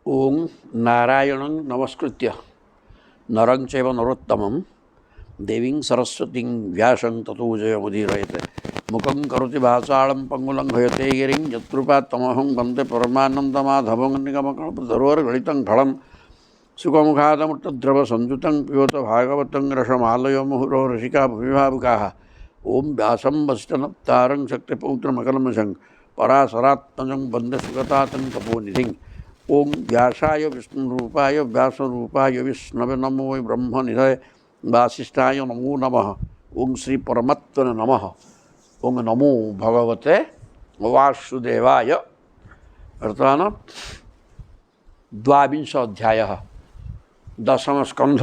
ओं नारायणं नमस्कृत्य नरं चैव नरोत्तमं देवीं सरस्वतीं व्यासं ततो जयमुदीरयते मुखं करोति वाचालं पंगुलं भयते गिरिं यत्कृपात्तमहं वन्दे परमानन्दमाधवं निगमकल्पतरोर्गलितं फलं सुखमुखादमुट्टद्रवसंयुतं पिबत भागवतं रसमालयो मुहुरो रसिका भूमिभावुकाः ओं व्यासं वसिष्ठनप्तारं शक्तिपौत्रमकल्मषं पराशरात्मजं वन्दे सुगतातं तपोनिधिं ओं व्यासाय विष्णुरूपाय व्यासरूपाय विष्णवे नमो ब्रह्मनिधये वासिष्ठाय नमो नमः ओं श्री परमात्मने नमः ओं नमो भगवते वासुदेवाय। वर्तमान 12 अध्याय 10 स्कंध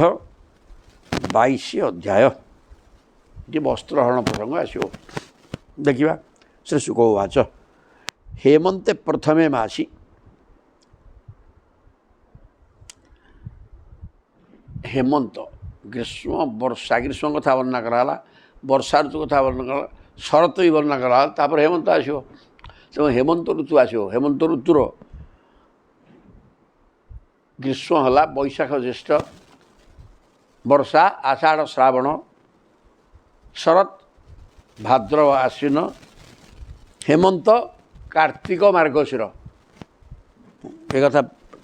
22 अध्याय ये वस्त्रहरण प्रसंग आसो देखा। श्री शुक उवाच हेमंते प्रथमे मासी हेमंत ग्रीष्म वर्षा ग्रीष्म कथा वर्णना कराला वर्षा ऋतु कथा वर्णना करा शरत भी वर्णना कराला तापर हेमंत आसो तेणु हेमंत ऋतु आसो हेमंत ऋतुर ग्रीष्म है बैशाख ज्येष्ठ वर्षा आषाढ़ श्रावण शरत भाद्रव आश्विन हेमंत कार्तिक मार्गशीर एक कथा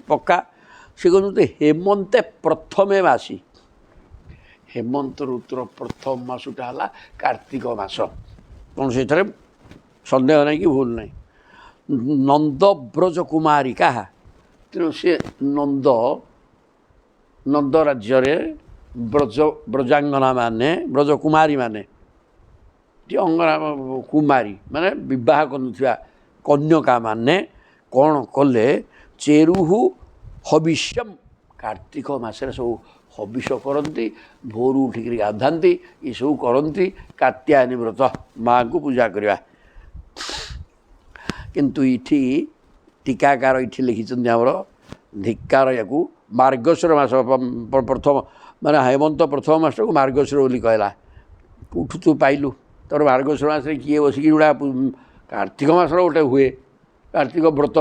पक्का से कहते हेमंते प्रथमे मासी हेमंत ऋतुर प्रथम मासटा है कार्तिक मास कौन से सन्देह नहीं कि भूल नहीं नंद ब्रज कुमारिका तेणु सी नंद राज्य ब्रज ब्रजांगना माने ब्रज कुमारी माने अंगना कुमारी माने विवाह करुवा कन्यका माने कौन कले चेरुहु हविष्यम कार्तिक मासरे सब हविष करती भोर उठिक गाधाती ये सब करती कात्यायनी व्रत माँ को पूजा करवा किंतु इठी टीकाकार इठी लिखिं आमर धिक्कार या मार्गशीर मास प्रथम माने हेमंत प्रथम मास को मार्गशीर बोली कहला उठू तू पाइलु तोर मार्गशीर मास किए बसिक गुड़ा कार्तिक मास गोटे हुए कार्तिक व्रत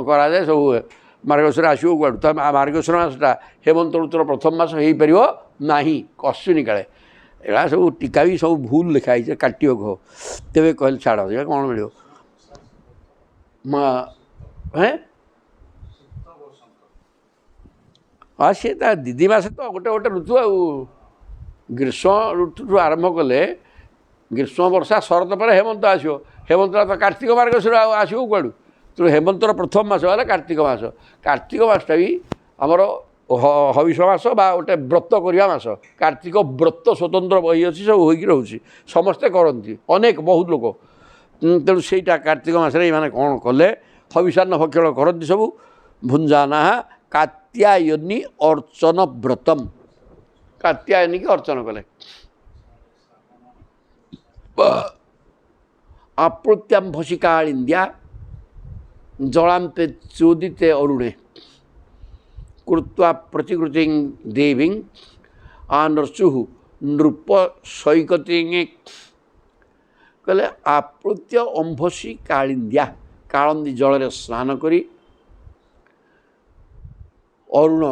कराए सब हुए मार्गशीर आसो कूड़ तो मार्गशीर मासटा हेमंत ऋतुर प्रथम मास हो पार ना कश्विनी काले एड़ा सब टीका भी सब भूल लिखाई काटियो कह तेरे कहले छाड़ कौन मिल हैं हाँ सी दीदी मस तो गोटे गोटे ऋतु आ ग्रीष्म ऋतु आरंभ कले ग्रीष्म वर्षा शरत पर हेमंत आसो हेमंत तो कार्तिक मार्गशीर आसो कूड़ तेणु हेमंतर प्रथम मास है कार्तिक मासटा भी आमर हविष मास बा गोटे व्रत करवा मास कार्तिक व्रत स्वतंत्र बही अच्छी सब हो रोचे समस्ते करती अनेक बहुत लोक तेणु सेटा कार्तिक मासरे ये कौन कले हविषान्न भक्षण करती सब भुंजाना कात्यायनी अर्चन व्रतम कात्यायनी की अर्चन कले आप्लुत्याम भसिकालिंद्या जलांते चोदिते अरुणे कृत्वा प्रतिकृति देवी आनर्चु नृप सैकति कहले आप्लुत्य अंभसी कालिंद्या कालंदी जल स्नान करी अरुण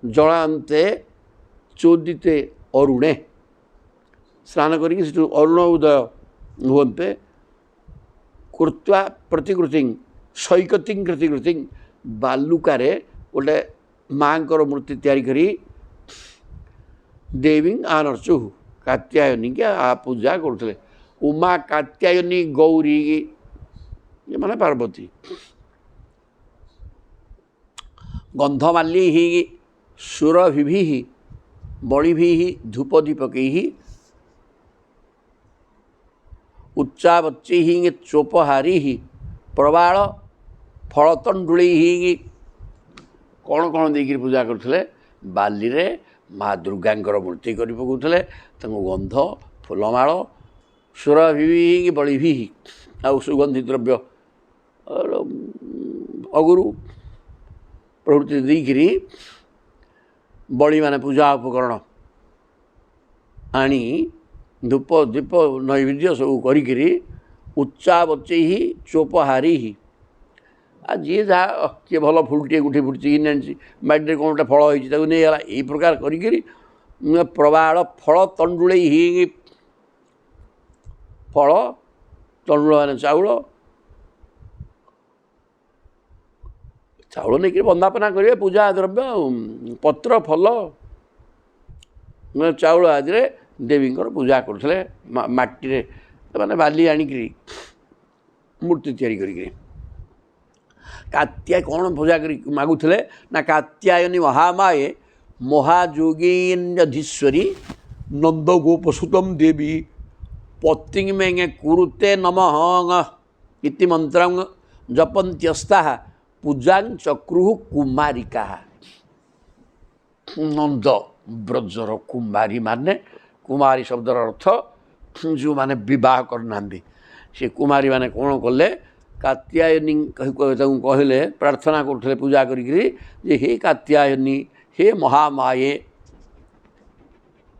जलांते चोदिते अरुणे स्नान करी अरुण उदय हुए कृत्वा प्रतिकृति सैकति प्रतिकृति बालुकार गोटे माँ मूर्ति तैयारी करी देवी आनर्चु कात्यायनी के पूजा करुले उमा कात्यायनी गौरी ये माने पार्वती गंधमाली सुरभि बड़ी धूप दीपक उच्चावच्ची चोपहारी प्रबाल फलतंडुली कौन कौन देकर पूजा करते बाली रे माँ दुर्गा मूर्ति कर पकाउले गंध फूलमाल सुरभि बड़ी आ सुगंधि द्रव्य अगुरु प्रभृति देकर बड़ी माने पूजा उपकरण आनी धूप दीप नैवेद्य सब करी उच्चावच्ची चोपहारी ଯିଏ ଯାହା କିଏ ଭଲ ଫୁଲଟିଏ ଗୁଠି ଫୁଟିଛି କି ଆଣିଛି ବାଡ଼ିରେ କ'ଣ ଗୋଟେ ଫଳ ହେଇଛି ତାକୁ ନେଇଗଲା ଏଇ ପ୍ରକାର କରିକିରି ପ୍ରବାଳ ଫଳ ତଣ୍ଡୁଳେଇ ହେଇକି ଫଳ ତଣ୍ଡୁଳ ମାନେ ଚାଉଳ ନେଇକରି ବନ୍ଦାପନା କରିବେ ପୂଜା ଦ୍ରବ୍ୟ ଆଉ ପତ୍ର ଫଲ ଚାଉଳ ଆଦିରେ ଦେବୀଙ୍କର ପୂଜା କରୁଥିଲେ ମାଟିରେ ମାନେ ବାଲି ଆଣିକିରି ମୂର୍ତ୍ତି ତିଆରି କରିକିରି କାତ୍ୟା କ'ଣ ପୂଜା କରି ମାଗୁଥିଲେ ନା କାତ୍ୟାୟନୀ ମହାମାୟେ ମହାଯୋଗୀନ୍ୟଧୀଶ୍ୱରୀ ନନ୍ଦ ଗୋପସୁତମ ଦେବୀ ପତିଙ୍ଗମେଙ୍ଗେ କୁରୁତେ ନମଃ ଇତି ମନ୍ତ୍ର ଜପନ୍ତ୍ୟସ୍ତାଃ ପୂଜାଂ ଚକ୍ରୁଃ କୁମାରିକା। ନନ୍ଦ ବ୍ରଜର କୁମାରୀ ମାନେ କୁମାରୀ ଶବ୍ଦର ଅର୍ଥ ଯେଉଁମାନେ ବିବାହ କରିନାହାନ୍ତି ସେ କୁମାରୀ ମାନେ କ'ଣ କଲେ କାତ୍ୟାୟନୀ ତାଙ୍କୁ କହିଲେ ପ୍ରାର୍ଥନା କରୁଥିଲେ ପୂଜା କରିକିରି ଯେ ହେ କାତ୍ୟାୟନୀ ହେ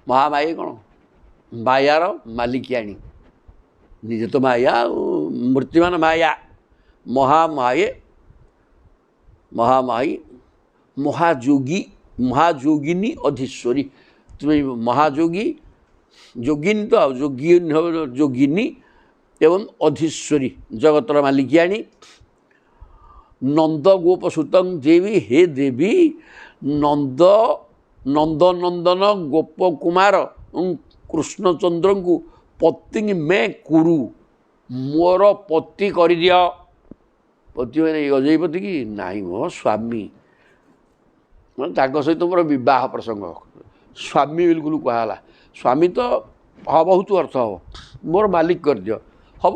ମହାମାୟେ କ'ଣ ମାୟାର ମାଲିକିଆଣୀ ନିଜେ ତ ମାୟା ଆଉ ମୂର୍ତ୍ତିମାନ ମାୟା ମହାମାୟୀ ମହାଯୋଗିନୀ ଅଧୀଶ୍ୱରୀ ତୁମେ ଯୋଗିନୀ ତ ଆଉ ଯୋଗିନୀ ଏବଂ ଅଧୀଶ୍ୱରୀ ଜଗତର ମାଲିକିଆଣୀ ନନ୍ଦ ଗୋପସୁତଂ ଦେବୀ ହେ ଦେବୀ ନନ୍ଦନନ୍ଦନ ଗୋପକୁମାର କୃଷ୍ଣଚନ୍ଦ୍ରଙ୍କୁ ପତି ମେ କୁରୁ ମୋର ପତି କରିଦିଅ। ପତି ମାନେ ଅଜୟପତି କି ନାହିଁ ମୋ ସ୍ୱାମୀ ମାନେ ତାଙ୍କ ସହିତ ମୋର ବିବାହ ପ୍ରସଙ୍ଗ ସ୍ୱାମୀ ବିଲକୁଲ କୁହାଗଲା ସ୍ୱାମୀ ତ ବହୁତ ଅର୍ଥ ହେବ ମୋର ମାଲିକ କରିଦିଅ ହେବ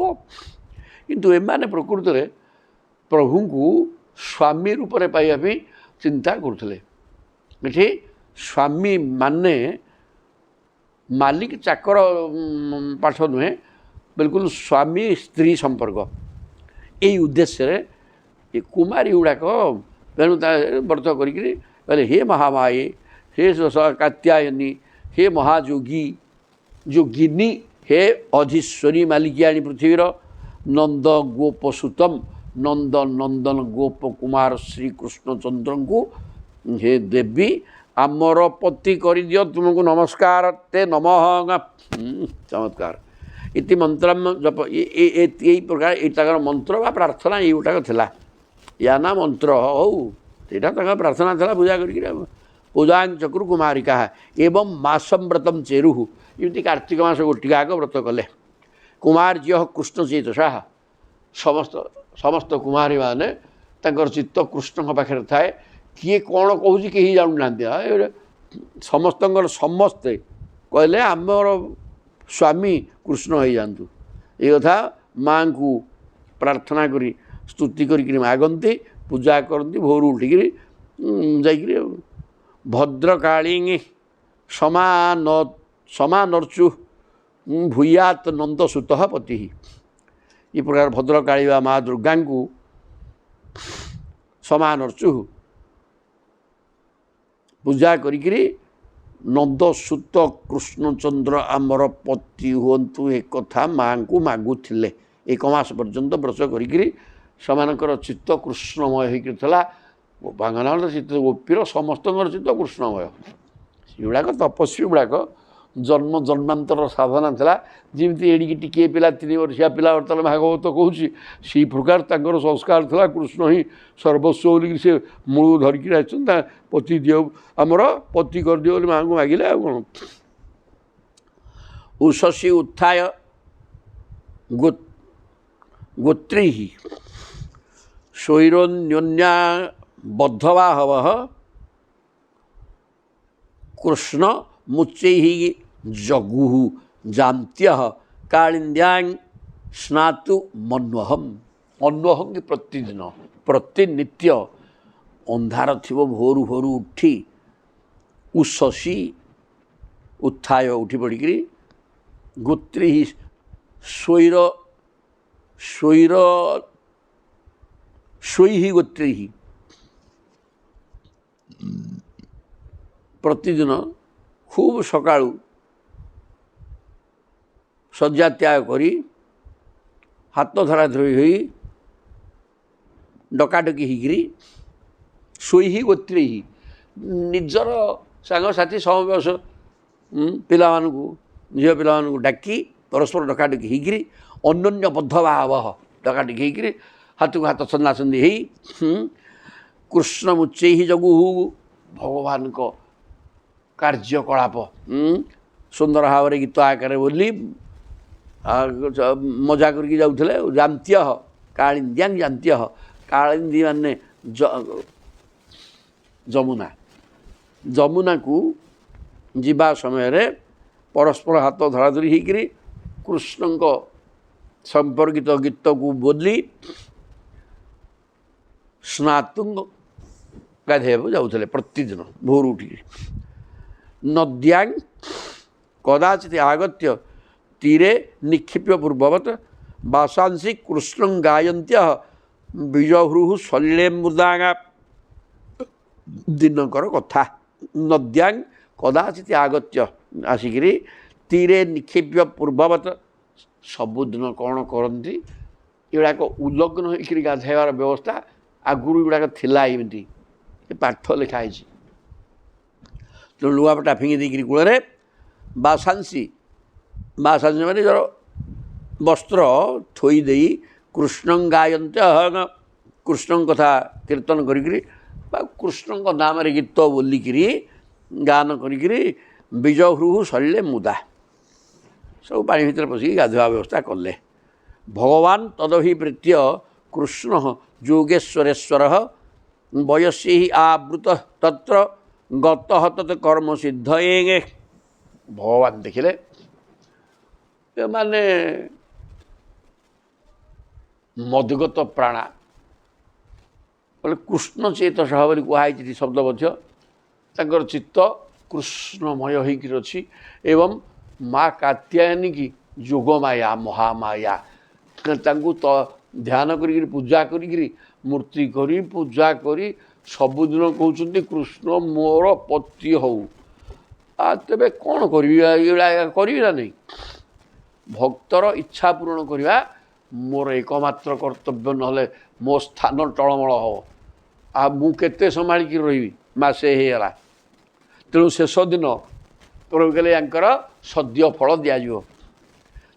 କିନ୍ତୁ ଏମାନେ ପ୍ରକୃତରେ ପ୍ରଭୁଙ୍କୁ ସ୍ୱାମୀ ରୂପରେ ପାଇବା ପାଇଁ ଚିନ୍ତା କରୁଥିଲେ। ଏଠି ସ୍ୱାମୀ ମାନେ ମାଲିକ ଚାକର ପାଠ ନୁହେଁ ବିଲକୁଲ ସ୍ୱାମୀ ସ୍ତ୍ରୀ ସମ୍ପର୍କ ଏଇ ଉଦ୍ଦେଶ୍ୟରେ ଏ କୁମାରୀ ଗୁଡ଼ାକ ତେଣୁ ତା ବ୍ରତ କରିକିରି କହିଲେ ହେ ମହାମାୟେ ହେ କାତ୍ୟାୟନୀ ହେ ଯୋଗିନୀ ହେ ଅଧୀଶ୍ୱରୀ ମାଲିକିଆଣୀ ପୃଥିବୀର ନନ୍ଦ ଗୋପସୁତମ ନନ୍ଦନ ଗୋପ କୁମାର ଶ୍ରୀକୃଷ୍ଣଚନ୍ଦ୍ରଙ୍କୁ ହେ ଦେବୀ ଆମର ପତି କରିଦିଅ ତୁମକୁ ନମସ୍କାର ତେ ନମଃ ଚମତ୍କାର ଇତି ମନ୍ତ୍ର ଜପ ଏଇ ପ୍ରକାର ଏଇ ତାଙ୍କର ମନ୍ତ୍ର ବା ପ୍ରାର୍ଥନା ଏଇଗୁଟାକ ଥିଲା ୟା ନା ମନ୍ତ୍ର ହଉ ସେଇଟା ତାଙ୍କର ପ୍ରାର୍ଥନା ଥିଲା ପୂଜା କରିକିରି ପୂଜାଞ୍ଚକ୍ରୁ କୁମାରିକା ଏବଂ ମାସଂ ବ୍ରତଂ ଚେରୁଃ ଏମିତି କାର୍ତ୍ତିକ ମାସ ଗୋଟିକା ଆଗ ବ୍ରତ କଲେ କୁମାର୍ଯ୍ୟ କୃଷ୍ଣ ଚେତସା ସମସ୍ତ କୁମାରୀମାନେ ତାଙ୍କର ଚିତ୍ତ କୃଷ୍ଣଙ୍କ ପାଖରେ ଥାଏ କିଏ କ'ଣ କହୁଛି କେହି ଜାଣୁନାହାନ୍ତି ସମସ୍ତେ କହିଲେ ଆମର ସ୍ୱାମୀ କୃଷ୍ଣ ହେଇଯାଆନ୍ତୁ ଏ କଥା ମାଆଙ୍କୁ ପ୍ରାର୍ଥନା କରି ସ୍ତୁତି କରିକିରି ମାଗନ୍ତି ପୂଜା କରନ୍ତି ଭୋରୁ ଉଠିକିରି ଯାଇକିରି ଭଦ୍ରକାଳୀ ସମାନର୍ଚୁ ଭୂୟାତ୍ ନନ୍ଦସୁତ ପତି ଏ ପ୍ରକାର ଭଦ୍ରକାଳୀ ବା ମା ଦୁର୍ଗାଙ୍କୁ ସମାନର୍ଚୁ ପୂଜା କରିକିରି ନନ୍ଦସୁତ କୃଷ୍ଣଚନ୍ଦ୍ର ଆମର ପତି ହୁଅନ୍ତୁ ଏକଥା ମାଆଙ୍କୁ ମାଗୁଥିଲେ 1 ମାସ ପର୍ଯ୍ୟନ୍ତ ବ୍ରତ କରିକିରି ସେମାନଙ୍କର ଚିତ୍ତ କୃଷ୍ଣମୟ ହେଇକରି ଥିଲା ଗୋପାଙ୍ଗନାର ଚିତ୍ତ ଗୋପୀର ସମସ୍ତଙ୍କର ଚିତ୍ତ କୃଷ୍ଣମୟ ସେଗୁଡ଼ାକ ତପସ୍ୱୀ ଗୁଡ଼ାକ ଜନ୍ମାନ୍ତର ସାଧନା ଥିଲା ଯେମିତି ଏଡ଼ିକି ଟିକିଏ ପିଲା 3 ବର୍ଷିଆ ପିଲା ବର୍ତ୍ତମାନ ଭାଗବତ କହୁଛି ସେଇ ପ୍ରକାର ତାଙ୍କର ସଂସ୍କାର ଥିଲା କୃଷ୍ଣ ହିଁ ସର୍ବସ୍ୱ ବୋଲିକି ସେ ମୂଳ ଧରିକିରି ଆସିଛନ୍ତି ତା ପତି ଦିଅ ଆମର ପତି କରିଦିଅ ବୋଲି ମାଆଙ୍କୁ ମାଗିଲେ ଆଉ କ'ଣ ଉଷସି ଉତ୍ଥାୟ ଗୋତ୍ରୀ ସ୍ୱୈରୋନ୍ୟନ୍ୟା ବଦ୍ଧବାହବ କୃଷ୍ଣ ମୁଚୈଃ ଜଗୁଃ ଜାନ୍ତ୍ୟଃ କାଳିନ୍ଦ୍ୟାଂ ସ୍ନାତୁ ମନ୍ୱହଂ ପ୍ରତିଦିନ ପ୍ରତିନିତ୍ୟ ଅନ୍ଧାର ଥିବ ଭୋରୁ ଉଠି ଉଷସି ଉତ୍ଥାୟ ଉଠି ପଡ଼ିକିରି ଗୋତ୍ରୀ ସ୍ୱୈଃ ଗୋତ୍ରୀ ପ୍ରତିଦିନ ଖୁବ୍ ସକାଳୁ ଶଯ୍ୟା ତ୍ୟାଗ କରି ହାତ ଧରାଧରି ହୋଇ ଡକାଡକି ହେଇକିରି ସ୍ୱୈହି ଗୋତ୍ରୈହି ନିଜର ସାଙ୍ଗସାଥି ସମବୟସ ପିଲାମାନଙ୍କୁ ଝିଅ ପିଲାମାନଙ୍କୁ ଡାକି ପରସ୍ପର ଡକାଡକି ହେଇକିରି ଅନନ୍ୟ ବଦ୍ଧ ଭାବହ ଡକାଡକି ହେଇକିରି ହାତକୁ ହାତ ଛନ୍ଦାଛନ୍ଦି ହେଇ କୃଷ୍ଣ ମୁଚେଇ ଯୋଗୁ ଭଗବାନଙ୍କ କାର୍ଯ୍ୟକଳାପ ସୁନ୍ଦର ଭାବରେ ଗୀତ ଆକାରରେ ବୋଲି ମଜା କରିକି ଯାଉଥିଲେ। ଜାନ୍ତ୍ୟ କାଳିନ୍ଦ୍ୟାଙ୍ଗ ଜାନ୍ତ୍ୟ କାଳିନ୍ଦୀ ମାନେ ଯମୁନା ଯମୁନାକୁ ଯିବା ସମୟରେ ପରସ୍ପର ହାତ ଧରାଧରି ହେଇକିରି କୃଷ୍ଣଙ୍କ ସମ୍ପର୍କିତ ଗୀତକୁ ବୋଲି ସ୍ନାତୁଙ୍ଗ ଗାଧୋଇବାକୁ ଯାଉଥିଲେ ପ୍ରତିଦିନ ଭୋରୁ ଉଠିକି। ନଦ୍ୟାଙ୍ଗ କଦାଚିତ୍ ଆଗତ୍ୟ ତୀରେ ନିକ୍ଷିପ୍ୟ ପୂର୍ବବତ୍ ବାସାଂସି କୃଷ୍ଣଂ ଗାୟନ୍ତ୍ୟ ବିଜହୃଃ ଶଲ୍ୟେମୃଦାଙ୍ଗା। ଦିନକର କଥା ନଦ୍ୟାଙ୍ଗ କଦାଚିତ୍ ଆଗତ୍ୟ ଆସିକିରି ତୀରେ ନିକ୍ଷିପ୍ୟ ପୂର୍ବବତ୍ ସବୁଦିନ କ'ଣ କରନ୍ତି ଏଗୁଡ଼ାକ ଉଲଗ୍ନ ହେଇକିରି ଗାଧୋଇବାର ବ୍ୟବସ୍ଥା ଆଗରୁ ଏଗୁଡ଼ାକ ଥିଲା। ଏମିତି ପାଠ ଲେଖା ହେଇଛି। ତେଣୁ ଲୁଗାପଟା ଫିଙ୍ଗି ଦେଇକିରି କୂଳରେ ବାସାଂସି ମାନେ ନିଜର ବସ୍ତ୍ର ଥୋଇ ଦେଇ କୃଷ୍ଣଂ ଗାୟନ୍ତେ କୃଷ୍ଣଙ୍କ କଥା କୀର୍ତ୍ତନ କରିକିରି ବା କୃଷ୍ଣଙ୍କ ନାମରେ ଗୀତ ବୋଲିକିରି ଗାନ କରିକିରି ବିଜହୃଃ ଶଲ୍ୟେ ମୁଦା ସବୁ ପାଣି ଭିତରେ ପଶିକି ଗାଧୋଇବା ବ୍ୟବସ୍ଥା କଲେ। ଭଗବାନ ତଦଭିପ୍ରୀତ୍ୟ କୃଷ୍ଣ ଯୋଗେଶ୍ୱରେଶ୍ୱର ବୟସୀ ଆବୃତ ତତ୍ର ଗତଃ ତତ୍ କର୍ମ ସିଦ୍ଧ। ଭଗବାନ ଦେଖିଲେ ଏମାନେ ମଦଗତ ପ୍ରାଣା ବୋଲେ କୃଷ୍ଣ ଚେତସଃ ବୋଲି କୁହାହେଇଛି ଶବ୍ଦ ମଧ୍ୟ। ତାଙ୍କର ଚିତ୍ତ କୃଷ୍ଣମୟ ହେଇକିରି ଅଛି ଏବଂ ମା କାତ୍ୟାୟନୀ କି ଯୋଗମାୟା ମହାମାୟା ତାଙ୍କୁ ଧ୍ୟାନ କରିକିରି ପୂଜା କରିକିରି ମୂର୍ତ୍ତି କରି ପୂଜା କରି ସବୁଦିନ କହୁଛନ୍ତି କୃଷ୍ଣ ମୋର ପତି ହଉ। ତେବେ କ'ଣ କରିବି ଏଗୁଡ଼ା କରିବି ନା ନାହିଁ? ଭକ୍ତର ଇଚ୍ଛା ପୂରଣ କରିବା ମୋର ଏକମାତ୍ର କର୍ତ୍ତବ୍ୟ, ନହେଲେ ମୋ ସ୍ଥାନ ଟଳମଳ ହେବ। ଆଉ ମୁଁ କେତେ ସମ୍ଭାଳିକି ରହିବି? ମାସେ ହେଇଗଲା। ତେଣୁ ଶେଷ ଦିନ କହିଲେ ୟାଙ୍କର ସଦ୍ୟ ଫଳ ଦିଆଯିବ।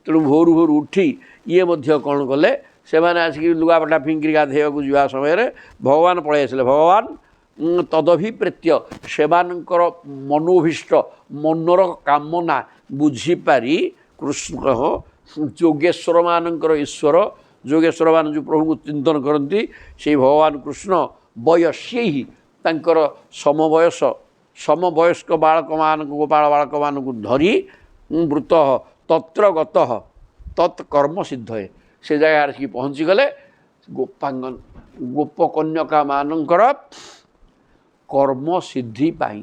ତେଣୁ ଭୋରୁ ଭୋରୁ ଉଠି ଇଏ ମଧ୍ୟ କ'ଣ କଲେ, ସେମାନେ ଆସିକି ଲୁଗାପଟା ଫିଙ୍ଗିରି ଗାଧୋଇବାକୁ ଯିବା ସମୟରେ ଭଗବାନ ପଳାଇ ଆସିଲେ। ଭଗବାନ ତଦଭିପ୍ରେତ୍ୟ ସେମାନଙ୍କର ମନୋଭୀଷ୍ଟ ମନର କାମନା ବୁଝିପାରି କୃଷ୍ଣ ଯୋଗେଶ୍ୱରମାନଙ୍କର ଈଶ୍ୱର ଯୋଗେଶ୍ୱରମାନେ ଯେଉଁ ପ୍ରଭୁଙ୍କୁ ଚିନ୍ତନ କରନ୍ତି ସେଇ ଭଗବାନ କୃଷ୍ଣ ବୟସୀ ତାଙ୍କର ସମବୟସ୍କ ବାଳକମାନଙ୍କୁ ଗୋପାଳ ବାଳକମାନଙ୍କୁ ଧରି ବୃତ ତତ୍ର ଗତଃ ତତ୍ କର୍ମ ସିଦ୍ଧ ସେ ଜାଗାରେ ଆସିକି ପହଞ୍ଚିଗଲେ। ଗୋପକନ୍ୟକାମାନଙ୍କର କର୍ମ ସିଦ୍ଧି ପାଇଁ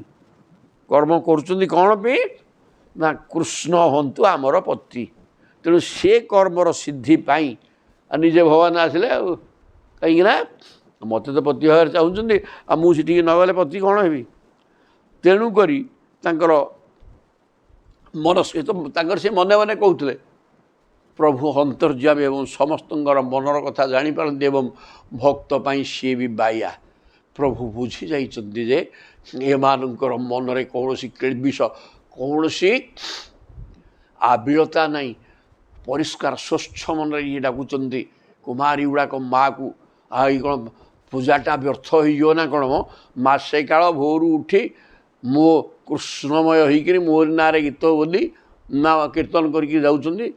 କର୍ମ କରୁଛନ୍ତି କ'ଣ ପାଇଁ ନା କୃଷ୍ଣ ହୁଅନ୍ତୁ ଆମର ପତି। ତେଣୁ ସେ କର୍ମର ସିଦ୍ଧି ପାଇଁ ନିଜେ ଭଗବାନ ଆସିଲେ। ଆଉ କାହିଁକିନା ମୋତେ ତ ପତି ହେବାରେ ଚାହୁଁଛନ୍ତି, ଆଉ ମୁଁ ସେଠିକି ନ ଗଲେ ପତି କ'ଣ ହେବି? ତେଣୁକରି ତାଙ୍କର ତାଙ୍କର ସେ ମନେ ମନେ କହୁଥିଲେ ପ୍ରଭୁ ଅନ୍ତର୍ଯ୍ୟାମୀ ଏବଂ ସମସ୍ତଙ୍କର ମନର କଥା ଜାଣିପାରନ୍ତି ଏବଂ ଭକ୍ତ ପାଇଁ ସିଏ ବି ବାୟା। ପ୍ରଭୁ ବୁଝି ଯାଇଛନ୍ତି ଯେ ଏମାନଙ୍କର ମନରେ କୌଣସି କ୍ଳେବିଷ କୌଣସି ଆବିଳତା ନାହିଁ, ପରିଷ୍କାର ସ୍ୱଚ୍ଛ ମନରେ ଇଏ ଡାକୁଛନ୍ତି। କୁମାରୀ ଗୁଡ଼ାକ ମାଆକୁ ଏଇ କ'ଣ ପୂଜାଟା ବ୍ୟର୍ଥ ହେଇଯିବ ନା କ'ଣ? ମାସେ କାଳ ଭୋରୁ ଉଠି ମୋ କୃଷ୍ଣମୟ ହେଇକିରି ମୋରି ନାଁରେ ଗୀତ ବୋଲି ନା କୀର୍ତ୍ତନ କରିକି ଯାଉଛନ୍ତି,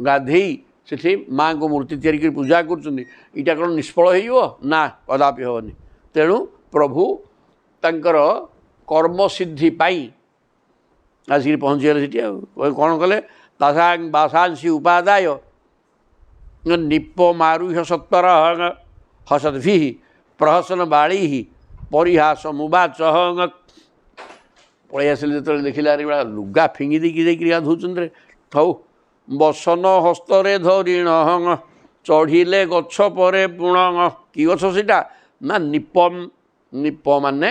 ଗାଧେଇ ସେଠି ମାଆଙ୍କ ମୂର୍ତ୍ତି ତିଆରି କରି ପୂଜା କରୁଛନ୍ତି। ଏଇଟା କ'ଣ ନିଷ୍ଫଳ ହେଇଯିବ? ନା, କଦାପି ହେବନି। ତେଣୁ ପ୍ରଭୁ ତାଙ୍କର କର୍ମସିଦ୍ଧି ପାଇଁ ଆସିକି ପହଞ୍ଚିଗଲେ ସେଠି। ଆଉ କ'ଣ କଲେ? ବାସାଂସି ଉପାଦାୟ ନିପ ମାରୁହ ସତ୍ପର ହସଦ୍ଭି ପ୍ରହସନ ବାଳୀ ପରିହାସ ମୁବାଚ। ପଳେଇ ଆସିଲେ ଯେତେବେଳେ ଦେଖିଲେ ଲୁଗା ଫିଙ୍ଗି ଦେଇକି ଯାଇକିରି ଗାଧଉଛନ୍ତି। ହଉ ବସନ ହସ୍ତରେ ଧରିଣ ଚଢ଼ିଲେ ଗଛ ପରେ ପୁଣ। କି ଗଛ ସେଇଟା? ନା ନିପ ମାନେ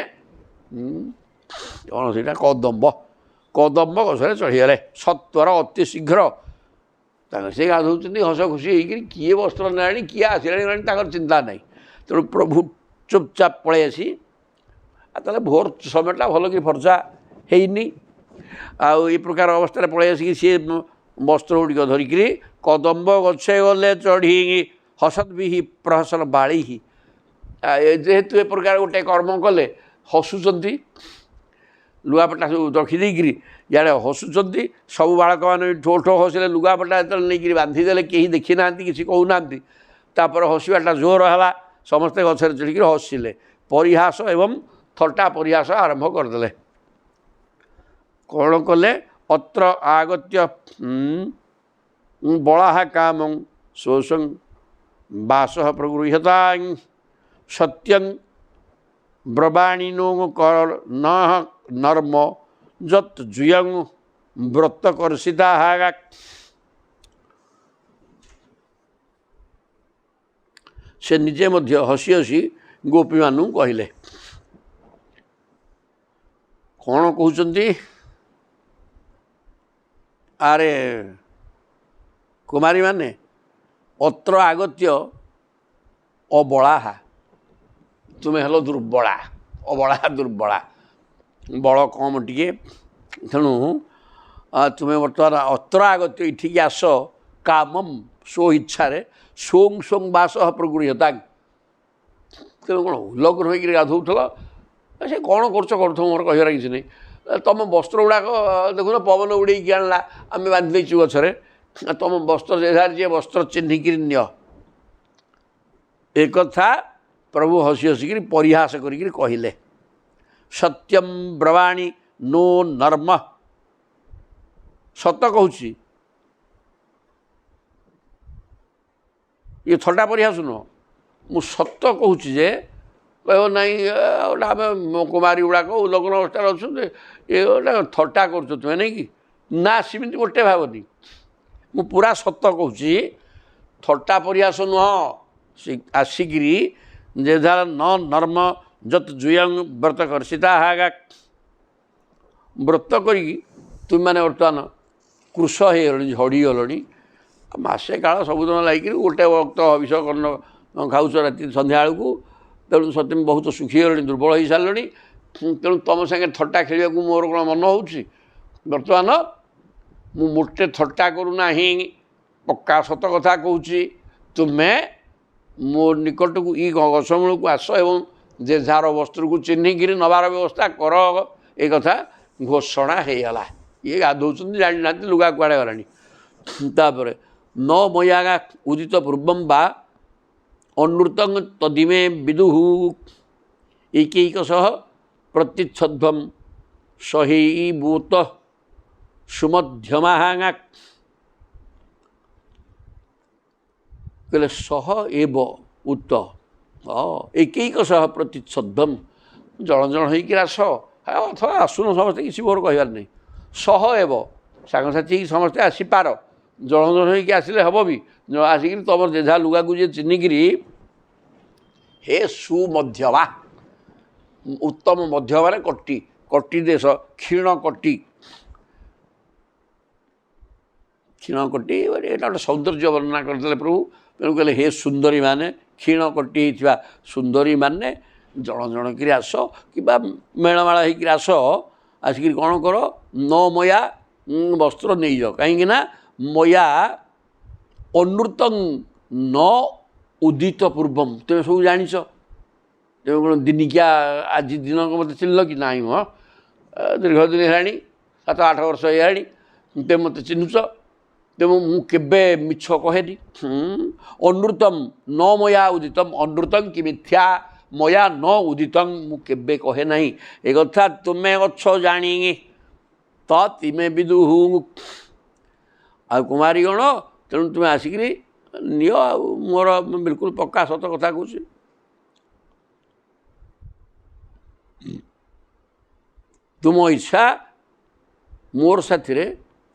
କ'ଣ ସେଇଟା? କଦମ୍ବ ଗଛରେ ଚଢ଼ିଗଲେ ସତ୍ୱର ଅତି ଶୀଘ୍ର। ତାଙ୍କର ସେ ଗାଧଉଛନ୍ତି ହସ ଖୁସି ହେଇକିରି, କିଏ ବସ୍ତ୍ର ନେଲାଣି କିଏ ଆସିଲାଣି ତାଙ୍କର ଚିନ୍ତା ନାହିଁ। ତେଣୁ ପ୍ରଭୁ ଚୁପଚାପ ପଳେଇ ଆସି ତାହେଲେ ଭୋର ସମୟଟା ଭଲ କି ଫର୍ଚ୍ଚା ହେଇନି ଆଉ ଏ ପ୍ରକାର ଅବସ୍ଥାରେ ପଳେଇ ଆସିକି ସିଏ ବସ୍ତ୍ର ଗୁଡ଼ିକ ଧରିକିରି କଦମ୍ବ ଗଛେ ଗଲେ ଚଢ଼ି ହସତ୍ ବି ପ୍ରହସନ ବାଳି ଯେହେତୁ ଏ ପ୍ରକାର ଗୋଟେ କର୍ମ କଲେ ହସୁଛନ୍ତି ଲୁଗାପଟା ସବୁ ରଖିଦେଇକିରି ଇଆଡ଼େ ହସୁଛନ୍ତି ସବୁ ବାଳକମାନେ ଠୋ ଠୋ ହସିଲେ ଲୁଗାପଟା ଯେତେବେଳେ ନେଇକିରି ବାନ୍ଧିଦେଲେ କେହି ଦେଖି ନାହାନ୍ତି କିଛି କହୁନାହାନ୍ତି ତାପରେ ହସିବାଟା ଜୋର ହେଲା ସମସ୍ତେ ଗଛରେ ଚଢ଼ିକିରି ହସିଲେ ପରିହାସ ଏବଂ ଥଟ୍ଟା ପରିହାସ ଆରମ୍ଭ କରିଦେଲେ କ'ଣ କଲେ ଅତ୍ର ଆଗତ୍ୟ ବଳାହା କାମଂ ଶୋଷଂ ବାସଃ ପ୍ରଗୃହ୍ୟତାଂ ସତ୍ୟଂ ବ୍ରବାଣିନୋ ନ ନର୍ମ ଯତ୍ ଜୁୟଂ ବ୍ରତ କର୍ଷିତା ସେ ନିଜେ ମଧ୍ୟ ହସି ହସି ଗୋପୀମାନଙ୍କୁ କହିଲେ କ'ଣ କହୁଛନ୍ତି ଆରେ କୁମାରୀମାନେ ଅତ୍ର ଆଗତ୍ୟ ଅବଳାହା ତୁମେ ହେଲ ଦୁର୍ବଳା ଅବଳା ଦୁର୍ବଳା ବଳ କମ୍ ଟିକେ ତେଣୁ ତୁମେ ବର୍ତ୍ତମାନ ଅତ୍ର ଆଗତ୍ୟ ଏଠିକି ଆସ କାମମ୍ ସ୍ୱ ଇଚ୍ଛାରେ ସୋଂ ସୋଂ ବାସ ପ୍ରଗୃହ୍ୟତା ତେଣୁ କ'ଣ ଉଲଗ୍ନ ହୋଇକିରି ଗାଧୋଉଥିଲ ସେ କ'ଣ କରୁଥିବ ମୋର କହିବାର କିଛି ନାହିଁ ତୁମ ବସ୍ତ୍ର ଗୁଡ଼ାକ ଦେଖୁନ ପବନ ଉଡ଼େଇକି ଆଣିଲା ଆମେ ବାନ୍ଧି ଦେଇଛୁ ଗଛରେ ତୁମ ବସ୍ତ୍ର ଯେଝାର ଯିଏ ବସ୍ତ୍ର ଚିହ୍ନିକିରି ନିଅ ଏକଥା ପ୍ରଭୁ ହସି ହସିକିରି ପରିହାସ କରିକିରି କହିଲେ ସତ୍ୟମ୍ ବ୍ରବାଣୀ ନୋ ନର୍ମ ସତ କହୁଛି ଇଏ ଥଟ୍ଟା ପରିହାସ ନୁହଁ ମୁଁ ସତ କହୁଛି ଯେ କହିବ ନାହିଁ ଗୋଟେ ଆମେ କୁମାରୀ ଗୁଡ଼ାକ ଉଲଗ୍ନ ଅବସ୍ଥାରେ ଅଛନ୍ତି ଏ ଗୋଟେ ଥଟ୍ଟା କରୁଛ ତୁମେ ନାଇଁ କି ନା ସେମିତି ଗୋଟେ ଭାବନି ମୁଁ ପୁରା ସତ କହୁଛି ଥଟ୍ଟା ପରିହାସ ନୁହଁ ଆସିକିରି ଯେ ଯାହାର ନ ନର୍ମ ଯତ୍ ଜୁୟଂ ବ୍ରତ କର୍ଷିତା ବ୍ରତ କରିକି ତୁମେମାନେ ବର୍ତ୍ତମାନ କୃଶ ହେଇଗଲଣି ଝଡ଼ିଗଲଣି ମାସେ କାଳ ସବୁଦିନ ଲାଗିକିରି ଗୋଟେ ବକ୍ତ ହବିଷ କର୍ଣ୍ଣ ଖାଉଛ ରାତି ସନ୍ଧ୍ୟାବେଳକୁ ତେଣୁ ସତେ ବହୁତ ଶୁଖି ଗଲେଣି ଦୁର୍ବଳ ହେଇସାରିଲେଣି ତେଣୁ ତୁମ ସାଙ୍ଗେ ଥଟ୍ଟା ଖେଳିବାକୁ ମୋର କ'ଣ ମନ ହେଉଛି ବର୍ତ୍ତମାନ ମୁଁ ମୋଟେ ଥଟ୍ଟା କରୁନାହିଁ ପକ୍କା ସତ କଥା କହୁଛି ତୁମେ ମୋ ନିକଟକୁ ଇ ଗଛ ମୂଳକୁ ଆସ ଏବଂ ଯେ ଯାହାର ବସ୍ତ୍ରକୁ ଚିହ୍ନିକିରି ନେବାର ବ୍ୟବସ୍ଥା କର ଏ କଥା ଘୋଷଣା ହେଇଗଲା ଇଏ ଗାଧୋଉଛନ୍ତି ଜାଣିନାହାନ୍ତି ଲୁଗା କୁଆଡ଼େ ଗଲାଣି ତାପରେ ନ ମୟାଗା ଉଦିତ ପୂର୍ବଂ ବା ଅନୃତଂ ତଦିମେ ବିଦୁଃ ଏକୈକଶଃ ପ୍ରତିଚ୍ଛଧ୍ୱଂ ସହୈବୂତ ସୁମଧ୍ୟମାହାଙ୍ଗା କହିଲେ ସହ ଏବ ଉତ ଏକୈକଶଃ ପ୍ରତିଚ୍ଛଧ୍ୱଂ ଜଣ ଜଣ ହେଇକିରି ଆସ ଅଥବା ଆସୁନ ସମସ୍ତେ କିଛି ମୋର କହିବାର ନାହିଁ ସହ ଏବ ସାଙ୍ଗସାଥି ହେଇକି ସମସ୍ତେ ଆସିପାର ଜଣ ଜଣ ହେଇକି ଆସିଲେ ହେବ ବି ଆସିକିରି ତୁମର ଯେଝା ଲୁଗାକୁ ଯିଏ ଚିହ୍ନିକିରି ହେ ସୁମଧ୍ୟମା ଉତ୍ତମ ମଧ୍ୟ ମାନେ କଟି କଟି ଦେଶ କ୍ଷୀଣ କଟି ଏଇଟା ଗୋଟେ ସୌନ୍ଦର୍ଯ୍ୟ ବର୍ଣ୍ଣନା କରିଦେଲେ ପ୍ରଭୁ ତେଣୁ କହିଲେ ହେ ସୁନ୍ଦରୀ ମାନେ କ୍ଷୀଣ କଟି ହେଇଥିବା ସୁନ୍ଦରୀ ମାନେ ଜଣ ଜଣ କିରି ଆସ କିମ୍ବା ମେଳମାଳ ହେଇକିରି ଆସ ଆସିକିରି କ'ଣ କର ନ ମୟା ବସ୍ତ୍ର ନେଇଯାଅ କାହିଁକି ନା ମୟା ଅନୃତଂ ନ ଉଦିତ ପୂର୍ବମ୍ ତୁମେ ସବୁ ଜାଣିଛ ତେଣୁ କ'ଣ ଦିନିକିଆ ଆଜି ଦିନକ ମୋତେ ଚିହ୍ନିଲ କି ନାହିଁ ମ ଦୀର୍ଘ ଦିନ ହେଲାଣି 7-8 ବର୍ଷ ହେଇଗଲାଣି ତେବେ ମୋତେ ଚିହ୍ନୁଛ ତେଣୁ ମୁଁ କେବେ ମିଛ କହେନି ଅନୃତମ୍ ନ ମୟା ଉଦିତମ୍ ଅନୃତଂ କି ମିଥ୍ୟା ମୟା ନ ଉଦିତଂ ମୁଁ କେବେ କହେ ନାହିଁ ଏ କଥା ତୁମେ ଅଛ ଜାଣିକି ତ ତିମେ ବିଦୁଃ ଆଉ କୁମାରୀଗଣ ତେଣୁ ତୁମେ ଆସିକିରି ନିଅ ଆଉ ମୋର ବିଲକୁଲ ପକ୍କା ସତ କଥା କହୁଛି ତୁମ ଇଚ୍ଛା ମୋର ସାଥିରେ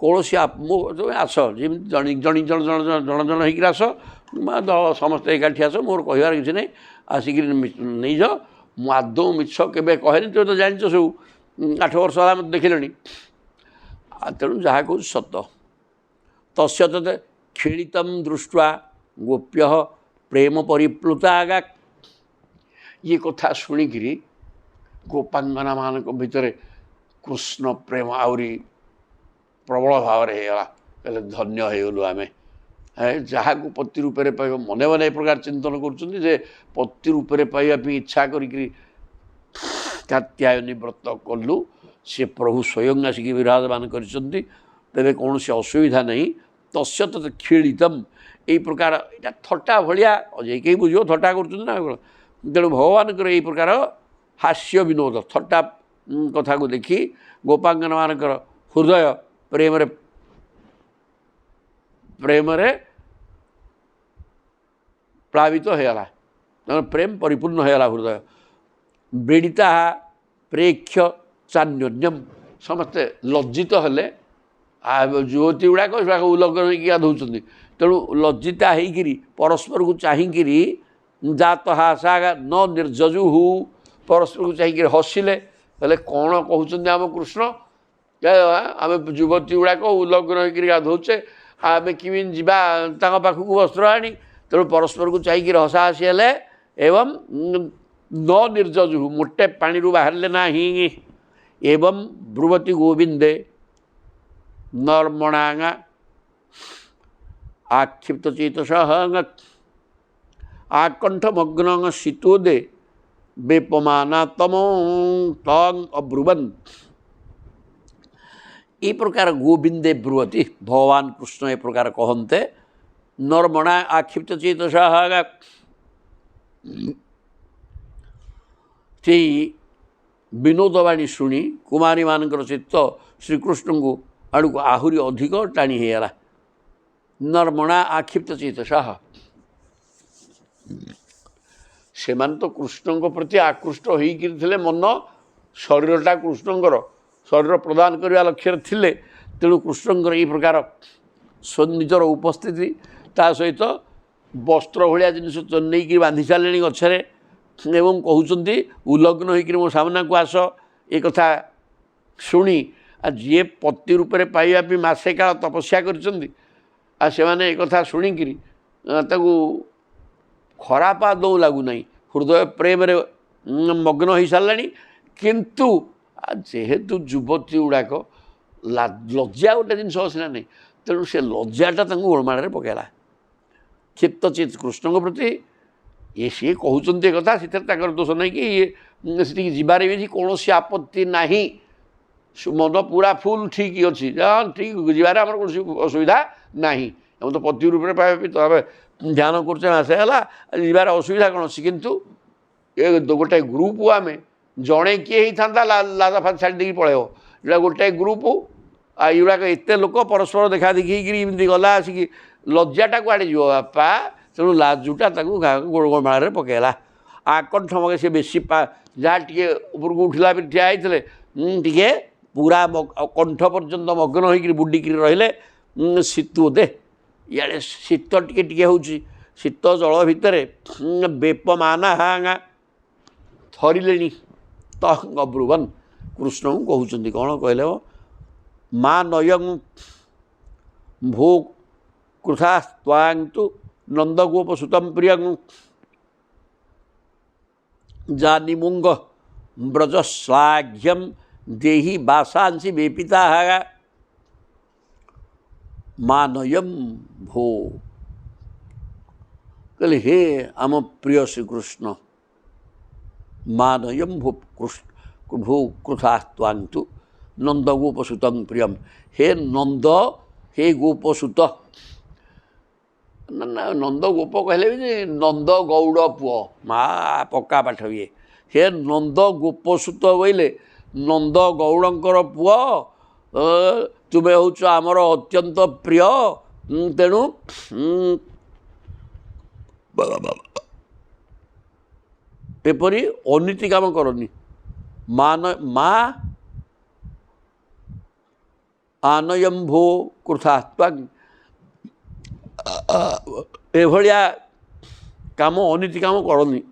କୌଣସି ତୁମେ ଆସ ଯେମିତି ଜଣ ଜଣ ହେଇକିରି ଆସ ଦଳ ସମସ୍ତେ ଏକାଠି ଆସ ମୋର କହିବାର କିଛି ନାହିଁ ଆସିକିରି ନେଇଯାଅ ମୁଁ ଆଦୌ ମିଛ କେବେ କହେନି ତୁମେ ତ ଜାଣିଛ ସବୁ 8 ବର୍ଷ ହେଲା ମୋତେ ଦେଖିଲେଣି ତେଣୁ ଯାହା କହୁଛି ସତ ତସ୍ୟ ଖେଳିତମ୍ ଦୃଷ୍ଟ୍ୱା ଗୋପ୍ୟ ପ୍ରେମ ପରିପ୍ଲୁତା ଆଗା ये कथा शुणिकी गोपांगना मान भितर कृष्ण प्रेम आहरी प्रबल भाव कहले धन्य होगलु आम जहाँ को पति रूप में पाइब मने मने प्रकार चिंतन कर पति रूप में पाइबा इच्छा करी कात्यायनी व्रत कलु सी प्रभु स्वयं आसिक विराजमान कर तेरे कौन से असुविधा नहीं तस्य तो क्षीणितम यही प्रकार यहाँ थट्टा भाया अजय कहीं बुझ थट्टा कर तेणु भगवान यही प्रकार हास्य विनोद थट्टा कथा को देखी गोपांगन मानकर हृदय प्रेम प्रेम प्लावित होगला प्रेम परिपूर्ण होगला हृदय व्रीडिता प्रेक्ष्य चान्योन्यम समस्ते लज्जित हेले युवती गुड़ाक उल्लंघन होगी गाधौं तेणु लज्जिता होकर परस्पर को चाहिकी जात हासा न निर्जजु परस्पर को चाहिए हसिले हेले कौन कहते आम कृष्ण आम युवती गुड़ाक उल्लंघन होकर गाधौचे आम किमी जा पाखक वस्त्र आनी तेणु परस्पर को चाहिए हसाहसी हेले एवं न निर्जजु मोटे पानी बाहर ना एवं ब्रुवती गोविंदे नर्मणांगा आक्षिप्त चेतस आकंठमग्न शीतोदे बेपमाना तमो तंग अब्रुवन ये प्रकार गोविंदे ब्रुवती भगवान कृष्ण ये प्रकार कहते नर्मणा आक्षिप्त चेतस से विनोदवाणी शुणी कुमारी मानकर चित्त श्रीकृष्ण को आड़ को आहरी अधिक टाणी होगला नर्मणा आक्षिप्त चेतस से तो कृष्ण प्रति आकृष्ट होते मन शरीरटा कृष्णकर शरीर प्रदान करने लक्ष्य थे तेणु कृष्णकर ये प्रकार निजर उपस्थिति ता सहित वस्त्र भाया जिनस नहीं बांधि सारे गचरे एवं कहते उल्लग्न होकर मो सामना को आस ये कथा शुणी जी पति रूप में पाइबा मसे काल तपस्या करने एक कथा शुणिकी खराप आदौ लगुना हृदय प्रेम मग्न हो सारा किंतु जेहेतु युवती गुड़ाक लज्जा गोटे जिन असला नहीं तेणु से लज्जाटा गोलमाल पकड़ा क्षिप्त चित कृष्ण प्रति ये सी कहते कथा से दोष नहीं कि ये से जीवार भी कौन आपत्ति ना मन पूरा फुल ठीक अच्छी ठीक जीवार आम कौन असुविधा ना हम तो पति रूप में पाइबा तो ध्यान करते मसे है जीवार असुविधा कौन अच्छी कितु ये गोटे ग्रुप आम जड़े किए था लाजा फाज छाड़ी पलैब गोटे ग्रुप युवाक एत लोक परस्पर देखा देखी गला आसिक लज्जाटा कुआड़े जीव बापा तेणु लाजुटा गोलमाल पकड़ा आकंठ मगे सी बेसी जहाँ टे उपरक उठला भी ठिया होते टे पूरा कंठ पर्यंत मग्न होकर बुडिक रहिले शीतोदे इे शीत टे हूँ शीत जल भितर बेपमाना हाँ थरिले तंग अब्रुवन कृष्ण को कहते कौन कहले माँ नयं भो कृथा स्वांगतु नंदगोप सुतम प्रियं जानिमुंग ब्रजश्लाघ्यम देहि बासांसी वेपिता मानयम भो कहले हे आम प्रिय श्रीकृष्ण मानयम भो कृष्ण भो कृथास्वांतु नंद गोपसुतं प्रियम हे नंद हे गोपसुत ना नंद गोप कहले भी नंद गौड़ पुओ माँ पक्का पाठ ये हे नंद गोपसुत बोले नंद गौड़ंकर पुओ तुम्हें हूँ आमर अत्यंत प्रिय तेणु एपरी अनीति काम करनी माँ आनयम्भो कृथा एभलिया काम अनीति काम करनी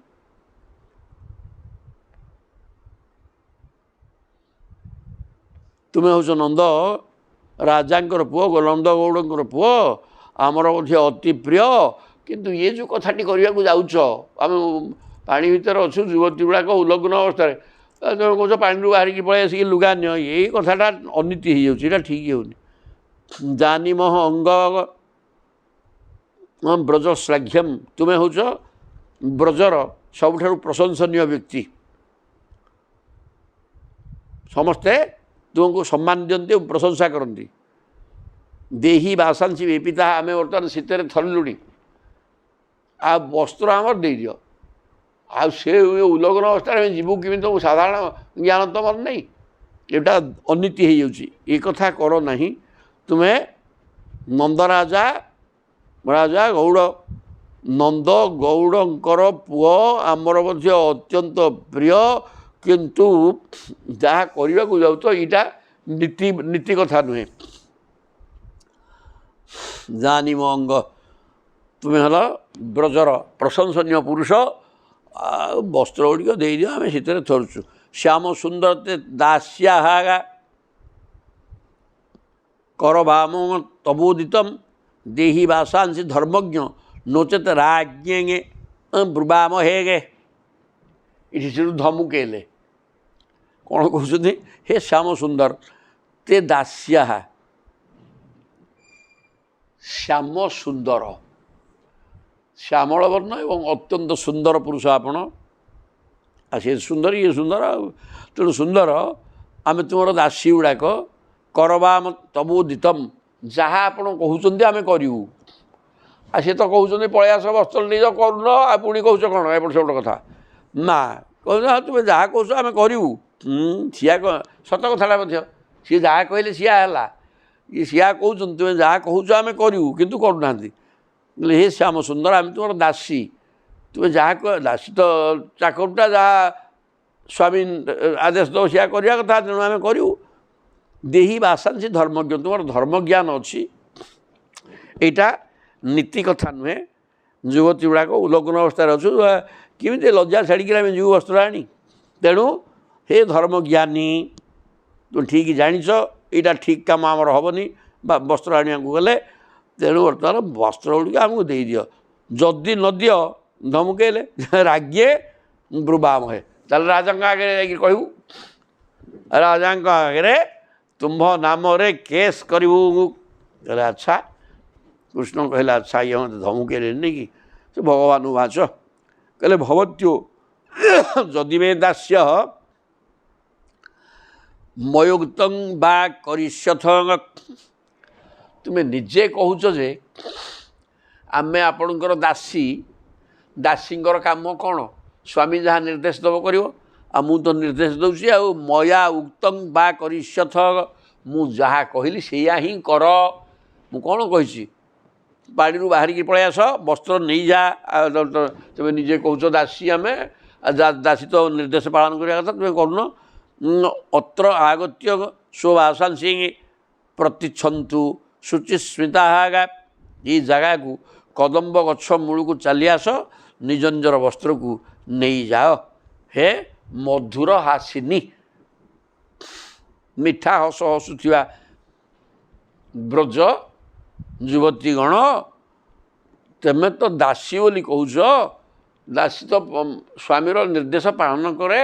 तुम्हें हूँ नंद राजांकर पुओ नंद गौड़ंकर पुओ आमर अति प्रिय किंतु ये जो कथाटी करने को जाऊच आम ପାଣି ଭିତରେ ଅଛୁ ଯୁବତୀ ଗୁଡ଼ାକ ଉଲଗ୍ନ ଅବସ୍ଥାରେ ତୁମେ କହୁଛ ପାଣିରୁ ବାହାରିକି ପଳେଇ ଆସିକି ଲୁଗା ନିଅ, ଏଇ କଥାଟା ଅନୀତି ହେଇଯାଉଛି, ଏଇଟା ଠିକ୍ ହେଉନି। ଜାନିମହ ଅଙ୍ଗ ବ୍ରଜ ଶ୍ଲାଘ୍ୟମ୍, ତୁମେ ହେଉଛ ବ୍ରଜର ସବୁଠାରୁ ପ୍ରଶଂସନୀୟ ବ୍ୟକ୍ତି, ସମସ୍ତେ ତୁମକୁ ସମ୍ମାନ ଦିଅନ୍ତି ଓ ପ୍ରଶଂସା କରନ୍ତି। ଦେହି ବାସାଂଶୀ ବେପିତା, ଆମେ ବର୍ତ୍ତମାନ ଶୀତରେ ଥରିଲୁଣି, ଆଉ ବସ୍ତ୍ର ଆମର ଦେଇଦିଅ। ଆଉ ସେ ଉଲଗ୍ନ ଅବସ୍ଥାରେ ଆମେ ଯିବୁ କେମିତି? ତୁମକୁ ସାଧାରଣ ଜ୍ଞାନ ତୁମର ନାହିଁ, ଏଇଟା ଅନୀତି ହେଇଯାଉଛି, ଏ କଥା କର ନାହିଁ। ତୁମେ ନନ୍ଦରାଜା ରାଜା ଗୌଡ଼, ନନ୍ଦ ଗୌଡ଼ଙ୍କର ପୁଅ, ଆମର ମଧ୍ୟ ଅତ୍ୟନ୍ତ ପ୍ରିୟ, କିନ୍ତୁ ଯାହା କରିବାକୁ ଯାଉଛ ଏଇଟା ନୀତି କଥା ନୁହେଁ। ଜାନିମ ଅଙ୍ଗ, ତୁମେ ହେଲ ବ୍ରଜର ପ୍ରଶଂସନୀୟ ପୁରୁଷ, ଆଉ ବସ୍ତ୍ର ଗୁଡ଼ିକ ଦେଇଦିଅ, ଆମେ ଶୀତରେ ଥରୁଛୁ। ଶ୍ୟାମ ସୁନ୍ଦର ତେ ଦାସ୍ୟା ହାଗା କର ବାମ ତବୋଦିତମ୍ ଦେହି ବାସାଂଶୀ ଧର୍ମଜ୍ଞ ନୋଚେତ ରାଜ୍ఞେ ବ୍ରୁବାମ ହେଗେ। ଏଠି ସେଠୁ ଧମୁକେଇଲେ, କ'ଣ କହୁଛନ୍ତି? ହେ ଶ୍ୟାମ ସୁନ୍ଦର ତେ ଦାସ୍ୟା, ଶ୍ୟାମ ସୁନ୍ଦର, ଶ୍ୟାମଳ ବର୍ଣ୍ଣ ଏବଂ ଅତ୍ୟନ୍ତ ସୁନ୍ଦର ପୁରୁଷ ଆପଣ। ଆଉ ସେ ସୁନ୍ଦର, ଇଏ ସୁନ୍ଦର, ଆଉ ତେଣୁ ସୁନ୍ଦର, ଆମେ ତୁମର ଦାସୀ ଗୁଡ଼ାକ। କରବାମ ତବୋଦିତମ୍, ଯାହା ଆପଣ କହୁଛନ୍ତି ଆମେ କରିବୁ। ଆଉ ସେ ତ କହୁଛନ୍ତି ପଳେଇ ଆସ ବସ୍ତ୍ର ନେଇଯାଅ, କରୁନ, ଆଉ ପୁଣି କହୁଛ କ'ଣ ଏପଟ ସେପଟ କଥା? ନା, କହୁଛ ତୁମେ ଯାହା କହୁଛ ଆମେ କରିବୁ। ସିଆ ସତ କଥାଟା ମଧ୍ୟ, ସିଏ ଯାହା କହିଲେ ସିଆ ହେଲା, ଇଏ ସିଆ କହୁଛନ୍ତି ତୁମେ ଯାହା କହୁଛ ଆମେ କରିବୁ, କିନ୍ତୁ କରୁନାହାନ୍ତି। ହେ ଶ୍ୟାମ ସୁନ୍ଦର, ଆମେ ତୁମର ଦାସୀ, ତୁମେ ଯାହା ଦାସୀ ତ ଚାକରଟା ଯାହା ସ୍ୱାମୀ ଆଦେଶ ଦେବ ସିଆ କରିବା କଥା, ତେଣୁ ଆମେ କରିବୁ। ଦେହି ବାସାଂଶୀ ଧର୍ମଜ୍ଞ, ତୁମର ଧର୍ମଜ୍ଞାନ ଅଛି, ଏଇଟା ନୀତି କଥା ନୁହେଁ। ଯୁବତୀ ଗୁଡ଼ାକ ଉଲଗ୍ନ ଅବସ୍ଥାରେ ଅଛୁ, କେମିତି ଲଜ୍ଜା ଛାଡ଼ିକିରି ଆମେ ଯିବୁ ବସ୍ତ୍ର ଆଣି? ତେଣୁ ହେ ଧର୍ମଜ୍ଞାନୀ, ତୁମେ ଠିକ୍ ଜାଣିଛ ଏଇଟା ଠିକ୍ କାମ ଆମର ହେବନି ବା ବସ୍ତ୍ର ଆଣିବାକୁ ଗଲେ, ତେଣୁ ବର୍ତ୍ତମାନ ବସ୍ତ୍ର ଗୁଡ଼ିକ ଆମକୁ ଦେଇଦିଅ। ଯଦି ନ ଦିଅ, ଧମକେଇଲେ, ରାଜ୍ఞେ ବ୍ରୁବାମ ହେ, ତାହେଲେ ରାଜାଙ୍କ ଆଗରେ ଯାଇକି କହିବୁ, ରାଜାଙ୍କ ଆଗରେ ତୁମ୍ଭ ନାମରେ କେସ୍ କରିବୁ। କହିଲେ ଆଚ୍ଛା, କୃଷ୍ଣ କହିଲେ ଆଚ୍ଛା, ଇଏ ମୋତେ ଧମକେଇଲେନି କି? ସେ ଭଗବାନ ବାଚ କହିଲେ ଭବତ୍ୟୁ ଯଦି ମେ ଦାସ୍ୟ ମୟୋକ୍ତଂ ବା କରିଷ୍ୟଥ, ତୁମେ ନିଜେ କହୁଛ ଯେ ଆମେ ଆପଣଙ୍କର ଦାସୀ, ଦାସୀଙ୍କର କାମ କ'ଣ? ସ୍ୱାମୀ ଯାହା ନିର୍ଦ୍ଦେଶ ଦେବ କରିବ, ଆଉ ମୁଁ ତ ନିର୍ଦ୍ଦେଶ ଦେଉଛି, ଆଉ ମୟା ଉକ୍ତଂ ବା କରିଷ୍ୟଥ, ମୁଁ ଯାହା କହିଲି ସେଇଆ ହିଁ କର। ମୁଁ କ'ଣ କହିଛି? ବାଡ଼ିରୁ ବାହାରିକି ପଳେଇ ଆସ, ବସ୍ତ୍ର ନେଇଯା, ତୁମେ ନିଜେ କହୁଛ ଦାସୀ ଆମେ, ଦାସୀ ତ ନିର୍ଦ୍ଦେଶ ପାଳନ କରିବା କଥା, ତୁମେ କରୁନ। ଅତ୍ର ଆଗତ୍ୟ ସ୍ୱବାସାଂଶୀ ପ୍ରତିଚ୍ଛନ୍ତୁ ଶୁଚିସ୍ମିତା, ଏଇ ଜାଗାକୁ କଦମ୍ବ ଗଛ ମୂଳକୁ ଚାଲି ଆସ, ନିଜ ନିଜର ବସ୍ତ୍ରକୁ ନେଇଯାଅ। ହେ ମଧୁର ହାସିନୀ, ମିଠା ହସ ହସୁଥିବା ବ୍ରଜ ଯୁବତୀଗଣ, ତୁମେ ତ ଦାସୀ ବୋଲି କହୁଛ, ଦାସୀ ତ ସ୍ୱାମୀର ନିର୍ଦ୍ଦେଶ ପାଳନ କରେ,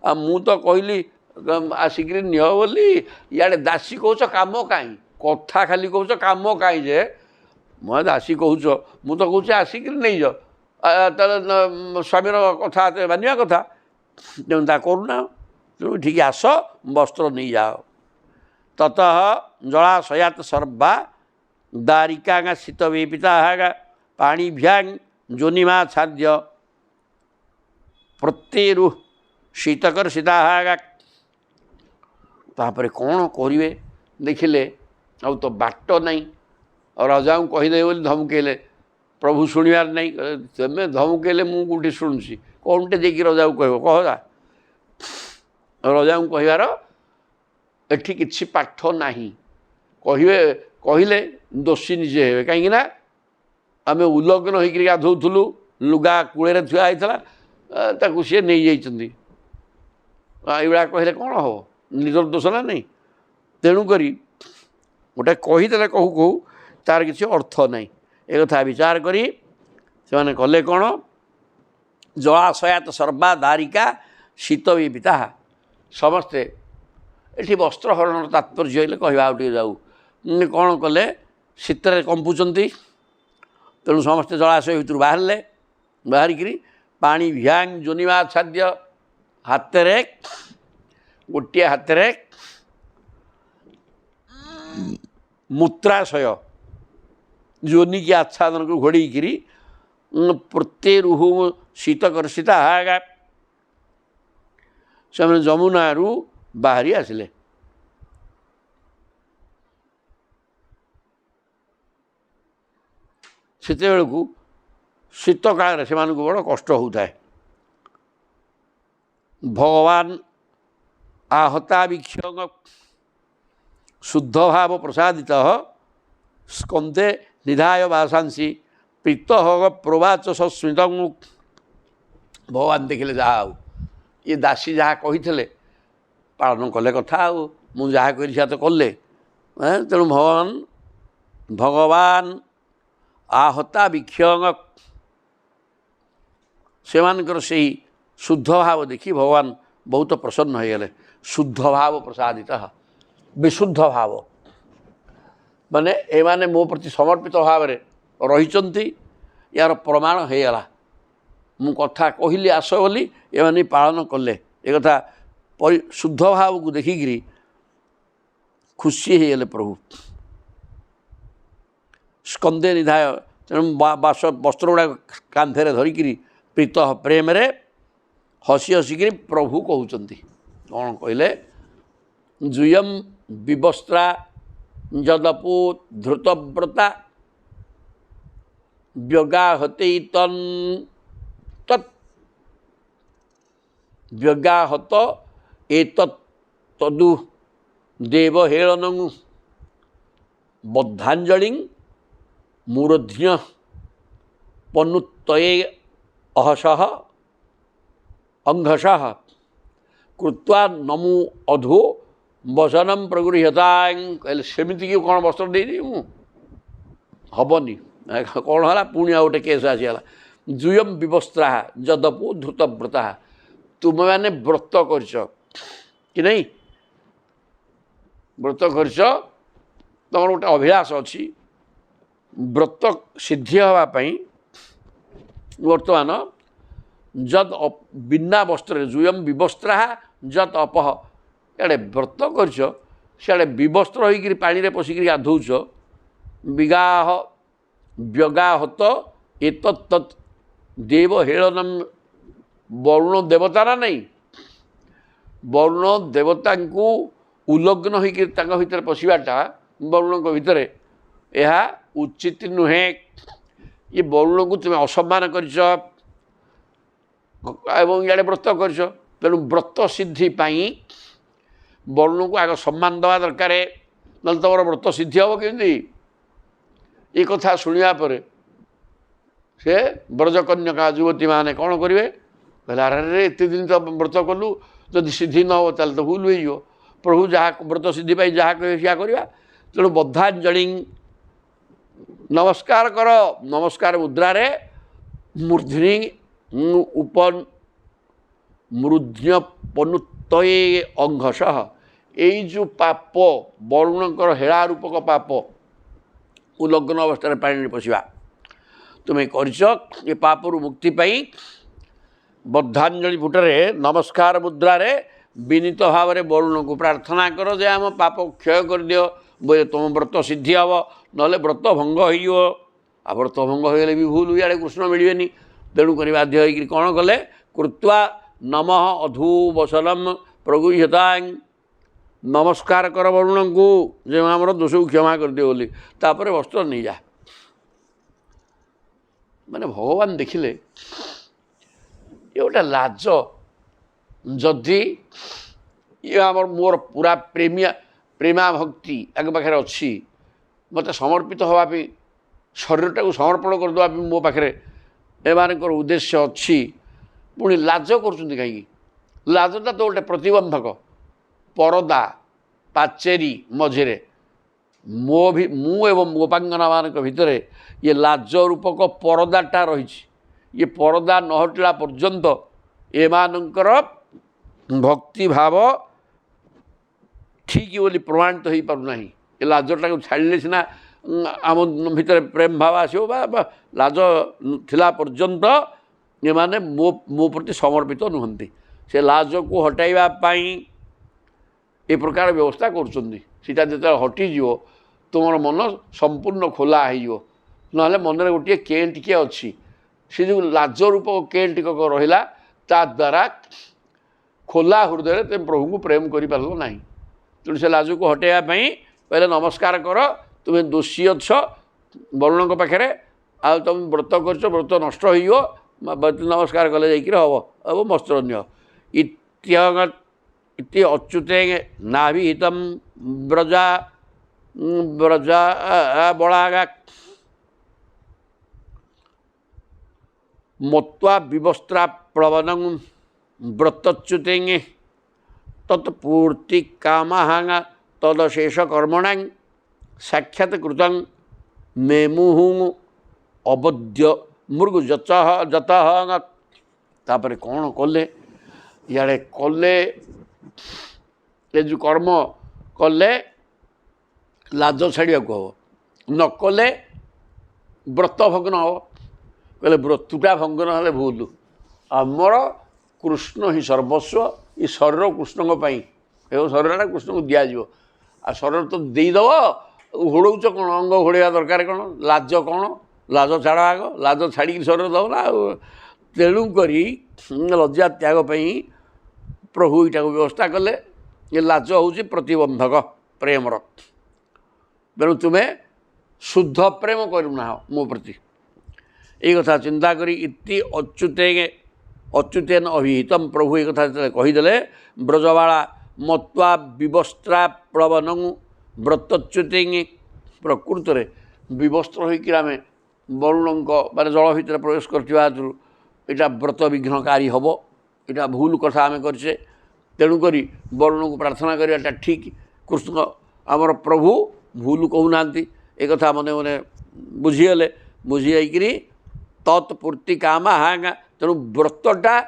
ଆଉ ମୁଁ ତ କହିଲି ଆସିକିରି ନିଅ ବୋଲି, ଇଆଡ଼େ ଦାସୀ କହୁଛ କାମ କାହିଁ? କଥା ଖାଲି କହୁଛ କାମ କାହିଁ ଯେ? ମୁଁ ଦାସୀ କହୁଛ, ମୁଁ ତ କହୁଛି ଆସିକିରି ନେଇଯାଅ, ତାହେଲେ ସ୍ୱାମୀର କଥା ମାନିବା କଥା, ତେଣୁ ତା କରୁନା। ତେଣୁ ଏଠିକି ଆସ, ବସ୍ତ୍ର ନେଇଯାଅ। ତତଃ ଜଳାଶୟାତ ସର୍ବା ଦାରିକାଙ୍ଗା ଶୀତ ବେପିତା ପାଣିଭ୍ୟାଙ୍ଗ ଯୋନିମା ଛାଦ୍ୟ ପ୍ରତ୍ୟେରୁ ଶୀତକର ସୀତା। ତାପରେ କ'ଣ କରିବେ ଦେଖିଲେ, ଆଉ ତ ବାଟ ନାହିଁ, ଆଉ ରାଜାଙ୍କୁ କହିଦେବେ ବୋଲି ଧମକେଇଲେ, ପ୍ରଭୁ ଶୁଣିବାର ନାହିଁ। ତୁମେ ଧମକେଇଲେ ମୁଁ କେଉଁଠି ଶୁଣୁଛି? କ'ଣଟେ ଯାଇକି ରଜାକୁ କହିବ, କହଲା? ରଜାଙ୍କୁ କହିବାର ଏଠି କିଛି ପାଠ ନାହିଁ। କହିଲେ ଦୋଷୀ ନିଜେ ହେବେ, କାହିଁକିନା ଆମେ ଉଲଗ୍ନ ହେଇକିରି ଗାଧୋଉଥିଲୁ, ଲୁଗା କୂଳରେ ଥୁଆ ହେଇଥିଲା, ତାକୁ ସିଏ ନେଇଯାଇଛନ୍ତି, ଏଇଭଳିଆ କହିଲେ କ'ଣ ହେବ? ନିଜର ଦୋଷ ନା ନାହିଁ। ତେଣୁକରି ଗୋଟେ କହିଦେଲେ କହୁ କହୁ ତାର କିଛି ଅର୍ଥ ନାହିଁ। ଏ କଥା ବିଚାର କରି ସେମାନେ କଲେ କ'ଣ? ଜଳାଶୟାତ ସର୍ବା ଦାରିକା ଶୀତ ବିବିତା ସମସ୍ତେ ଏଠି ବସ୍ତ୍ର ହରଣର ତାତ୍ପର୍ଯ୍ୟ ହେଲେ କହିବା ଆଉ ଟିକେ ଯାଉ କ'ଣ କଲେ ଶୀତରେ କମ୍ପୁଛନ୍ତି ତେଣୁ ସମସ୍ତେ ଜଳାଶୟ ଭିତରୁ ବାହାରିଲେ ବାହାରିକିରି ପାଣି ଭ୍ୟାଙ୍ଗ ଜୋନିବା ଛାଦ୍ୟ ହାତରେ ଗୋଟିଏ ହାତରେ ମୂତ୍ରାଶୟ ଜୋନିକି ଆଚ୍ଛାଦନକୁ ଘୋଡ଼େଇକିରି ପ୍ରତ୍ୟେରୁହୁ ଶୀତକର୍ଷିତା ହାଗା ସେମାନେ ଯମୁନାରୁ ବାହାରି ଆସିଲେ। ସେତେବେଳକୁ ଶୀତ କାଳରେ ସେମାନଙ୍କୁ ବଡ଼ କଷ୍ଟ ହେଉଥାଏ। ଭଗବାନ आहताभिक्षंग शुद्ध भाव प्रसादित स्कंदे निधाय वासांसी प्रीत होग प्रवाच सस्मित भगवान देखिले जहाँ ये दासी जहाँ कही पालन कले कथा मुझे जहाँ कह तो कले तेणु भगवान भगवान आहता भिक्षंग से शुद्ध भाव देखी भगवान बहुत प्रसन्न हो गए। शुद्ध भाव प्रसादित विशुद्ध भाव माने एमाने मो प्रति समर्पित भाव रही यार प्रमाण हो गला मु कथा कहली आस बोली एमाने पालन कले एक कथा शुद्ध भाव को देखिकी खुशी हो गले प्रभु स्कंदे निधाय तेणु बास वस्त्र गुड़ा कांधे धरिकी प्रीत प्रेम रे हसी हसिक प्रभु कहते कौन कहले जुयम विवस्त्रा जदपु धृतव्रता व्यगाहते तत् व्यगाहत तदु देवहेलन बद्धांजलि मूर्ध्य पनुत्तये अहसः अंघसः कृत्वा नमु अधो वसनम प्रगृह्यता कहले सेमती कि कौन वस्त्र देदी हेनी कौन है पुणी आ गए केस आसीगला जुयम विवस्त्रा जदपु धृतव्रता तुम मैंने व्रत कर कि नहीं व्रत कर तुम गोटे अभिलाष अच्छी व्रत सिद्धि हाँपाई बर्तमान जद बिना वस्त्र जुयम विवस्त्रा जत अपह इे व्रत कर सियाड़े विवस्त्र होकर पानी रे पशिक गाधौच विगाह व्यगाहत एतत् देवहेलनम वरुण देवता ना नहीं वरुण देवता को उल्लग्न होकर भितर पशिबाटा वरुण भितर यह उचित नुहे ये वरुण को तुम्हें असम्मान कर इे व्रत कर तेणु व्रत सिद्धि वरुण को आग सम्मान दवा दरकार ना तुम व्रत सिद्धि हम केमती ये कथा शुणा पर से ब्रजकन्या युवती मैंने कौन करेंगे कहले अरे एत दिन तो व्रत कलु जदि सिद्धि न हो तो भूल हो प्रभु जहाँ व्रत सिद्धि जहाँ कहे क्या करवा तेणु बद्धांजलि नमस्कार कर नमस्कार मुद्रा रे मूर्धनि उपन मूर्ध्य पनुत्तये अंघस यही जो पाप वरुणकर हेला रूपक पाप उल्लग्न अवस्था पानी पशिबा तुम्हें कर पापरू मुक्ति पाई बद्धांजलि पुटरे नमस्कार मुद्रा रे विनीत भाव में वरुण को प्रार्थना कर जे आम पाप क्षय कर दियो बोले तुम व्रत सिद्धि हम ना व्रत भंग हो व्रत भंग हो भी भूल इे कृष्ण मिलने तेणुक बाध्य होकर कौन कले कृत्वा नमः अधू वसनम प्रगृह्यता नमस्कार कर वरुण को जे आमर दोष को क्षमा कर दियो बोली तापर वस्त्र नहीं जा माने भगवान देखिले ये गोटे लाज जदि ये आम मोर पूरा प्रेमा भक्ति आगे पाखे अच्छी मत समर्पित हाँपाई शरीरटा को समर्पण करदेवाई मो पाखे एमानकर उद्देश्य अच्छी पुणी लाज करुँच कहीं लाजटा तो गोटे प्रतिबंधक परदा पाचेरी मझे मो भी मु एवं मोपांगना मान भितर ये लाज रूपक परदाटा रही ये परदा न हटिला पर्यंत एमानंकर भक्ति भाव ठीक बोली प्रमाणित हो पारना ये लाजटा को छाड़े सीना आम भितर प्रेम भाव आसो लाज थिला पर्यंत ये माने मो प्रति समर्पित नुहंती से लाज को हटाइबा पाई ए प्रकार व्यवस्था करा जो हटिଯିव तुम मन संपूर्ण खोला हो ना मनरे गोटे कें टिके अच्छी से जो लाज रूप कें टिकक रहा ता द्वारा खोला हृदय तुम प्रभु को प्रेम कर पार ना तेणु से लाज को हटाइवाई पहले नमस्कार कर तुम्हें दोषी अच्छ वरुण पाखे आ तुम व्रत कर व्रत नष्ट हो नमस्कार कले जाकर हम अब वस्त्र इति अच्युते नाभिहित व्रजा व्रजा बड़ागा मत्वा विवस्त्रा प्लवन व्रतच्युते तत्पूर्ति कामहांग तदशेष कर्मणा साक्षात कृत मेमुहु अबद्य मृग जतः तापर कौन कले इे कले ये जो कर्म कले लाज छाड़ा को हम न कले व्रत भग्न हम कहले व्रतुटा भंगन हेल्ले भूल आमर कृष्ण ही सर्वस्व ये शरीर कृष्ण एवं शरीरटा कृष्ण को दिज्व आ शरीर तो देदेव घोड़ौच कौन अंग घोड़ा दरकार कौन लाज छाड़ आग लाज छाड़ी शरीर दब ना तेणुक लज्जा त्याग प्रभु यहाँ को व्यवस्था कले ये लाज हूँ प्रतिबंधक प्रेमर तेणु तुम्हें शुद्ध प्रेम करूना मो प्रति ये कथा चिंता करी इति अच्युतेन अभिहितम प्रभु ये कथा कहीदे ब्रजवाला मत्वा विवस्त्रा प्लवन व्रतच्युते प्रकृत में विवस्त्र होकर आम वरुण माने जल भितर प्रवेश करवा व्रत विघ्नकारी हम यहाँ भूल कथा आम करे तेणुक वरुण को प्रार्थना करवाटा ठीक कृष्ण आमर प्रभु भूल कहूना एक कथा मन मन बुझीगले बुझी तत्पूर्ति काम हाँ तेणु व्रतटा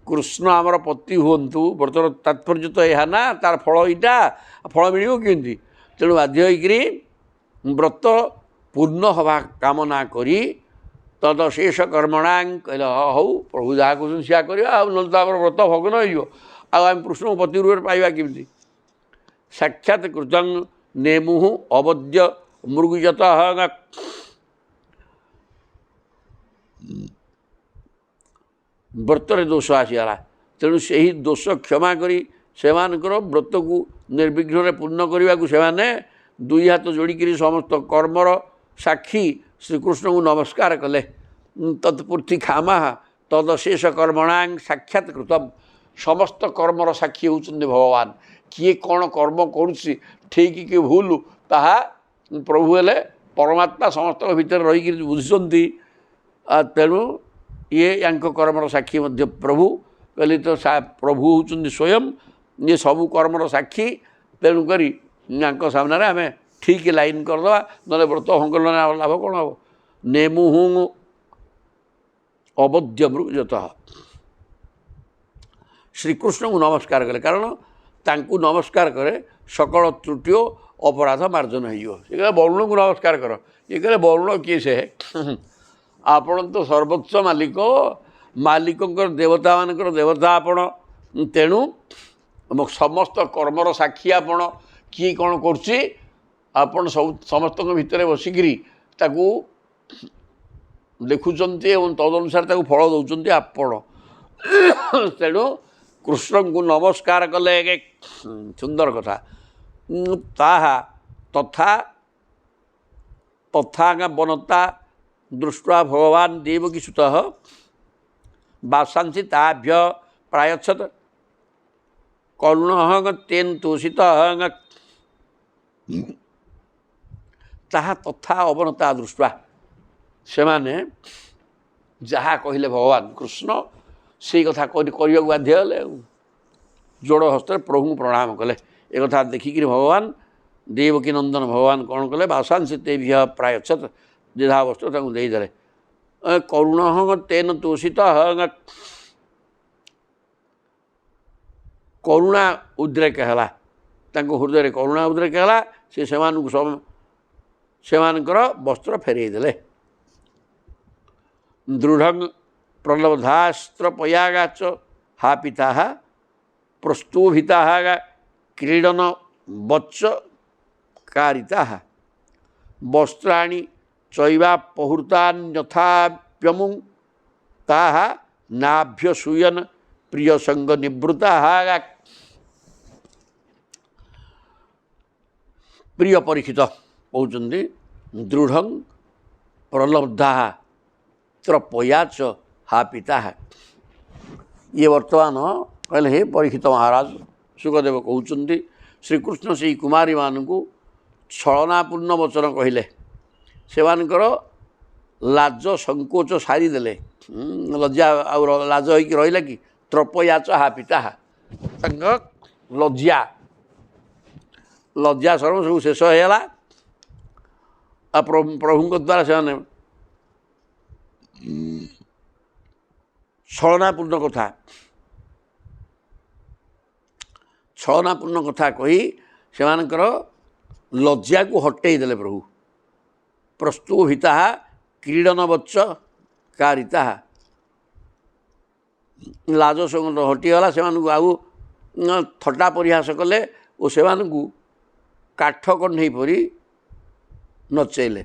कृष्ण आमर पति हूँ व्रतर तात्पर्य तो यह ना तार फल यहाँ फल मिल कि तेणु बाध्य व्रत पूर्ण हवा कामना करी तदशेष कर्मणा कहले हौ प्रभु जहाँ कहते सिया करवा ना व्रत भग्न होम कृष्ण को पति रूप पाइबा केमती साक्षात कृतं नेमुहु अवद्य मृगजत व्रतर दोष आसीगला तेणु से ही दोष क्षमा करी सेमानकर व्रत को निर्विघ्न पूर्ण करने को सेमाने दुई हाथ जोड़िकी समस्त कर्मर साक्षी श्रीकृष्ण को नमस्कार कले तत्पूर्ति खामा तदशेष कर्मणा साक्षात कृतम समस्त कर्मर साक्षी होउछन्ति भगवान किए कौन कर्म करुच्ची ठीक कि भूल ताहा प्रभु हेले परमात्मा समस्त भीतर रही बुझुंट तेणु ये यांक कर्मर साक्षी मध्य प्रभु कहले तो प्रभु होउछन्ति स्वयं ये सबू कर्मर साक्षी तेणुक सामने आम ठीक लाइन करदे ना व्रत भंग लाभ कौन हम नेमुहु अवध्य मृगजत श्रीकृष्ण को नमस्कार कले कारण तांकु नमस्कार करे सकल त्रुटिओ अपराध मार्जन हो वरुण को नमस्कार कर ये कहले वरुण किए से आपण तो सर्वोच्च मालिक मालिक देवता मानकर देवता आपण तेणु समस्त कर्मर साक्षी आपण किए कौन करुच्ची आपण सब समस्त भितर बसिकी ताकू देखुंत तदनुसार फल दौरान आपण तेणु कृष्ण को नमस्कार कले एक सुंदर कथा ताहा तथा तथा बनता दृष्टा भगवान देवकी सुत वासांसी ताभ्य प्रायच्छत करुण तेन तोषित ताहा तथा अवनता दृष्टा से माने जहाँ कहले भगवान कृष्ण से कथा करने बाध्य हेले जोड़ हस्त प्रभु को प्रणाम कले एक कथा देखिक भगवान देवकी नंदन भगवान कौन कले वासांसी तेभ्य प्रायच्छत जेधा वस्त्र देदेले କରୁଣ ତେନ ତୋଷିତ କରୁଣା ଉଦ୍ରେକ ହେଲା, ତାଙ୍କ ହୃଦୟରେ କରୁଣା ଉଦ୍ରେକ ହେଲା, ସେ ସେମାନଙ୍କର ବସ୍ତ୍ର ଫେରାଇ ଦେଲେ। ଦୃଢ଼ ପ୍ରଲବ୍ଧାସ୍ତ୍ର ପୟାଗାଚ ହା ପିତା ପ୍ରସ୍ତୁଭିତା କ୍ରୀଡ଼ନ ବଚ୍ଚ କାରିତା ବସ୍ତ୍ରାଣି ଚୈବା ପହୃତାନ୍ୟଥାପ୍ୟମୁ ତାହା ନାଭ୍ୟ ସୁୟନ ପ୍ରିୟ ସଙ୍ଗ ନିବୃତ୍ତା। ପ୍ରିୟ ପରୀକ୍ଷିତ କହୁଛନ୍ତି ଦୃଢ଼ ପ୍ରଲବ୍ଧା ତ୍ରପୟାଚ ହା ପିତା। ଇଏ ବର୍ତ୍ତମାନ କହିଲେ ହେ ପରୀକ୍ଷିତ ମହାରାଜ, ସୁଖଦେବ କହୁଛନ୍ତି ଶ୍ରୀକୃଷ୍ଣ ସେଇ କୁମାରୀମାନଙ୍କୁ ଛଳନାପୂର୍ଣ୍ଣ ବଚନ କହିଲେ, ସେମାନଙ୍କର ଲାଜ ସଙ୍କୋଚ ସାରିଦେଲେ। ଲଜ୍ଜା ଆଉ ଲାଜ ହେଇକି ରହିଲା କି? ତ୍ରପୟାଚ ହା ପିତା, ତାଙ୍କ ଲଜ୍ଜା ସର୍ବ ସବୁ ଶେଷ ହେଇଗଲା। ଆଉ ପ୍ରଭୁଙ୍କ ଦ୍ୱାରା ସେମାନେ ଛଳନାପୂର୍ଣ୍ଣ କଥା କହି ସେମାନଙ୍କର ଲଜ୍ଜାକୁ ହଟେଇ ଦେଲେ ପ୍ରଭୁ। ପ୍ରସ୍ତୁଭିତା କ୍ରୀଡ଼ନବଚ୍ଚ କାରିତା, ଲାଜ ହଟିଗଲା, ସେମାନଙ୍କୁ ଆଉ ଥଟ୍ଟା ପରିହାସ କଲେ ଓ ସେମାନଙ୍କୁ କାଠ କଣ୍ଢେଇ ପରି ନଚେଇଲେ।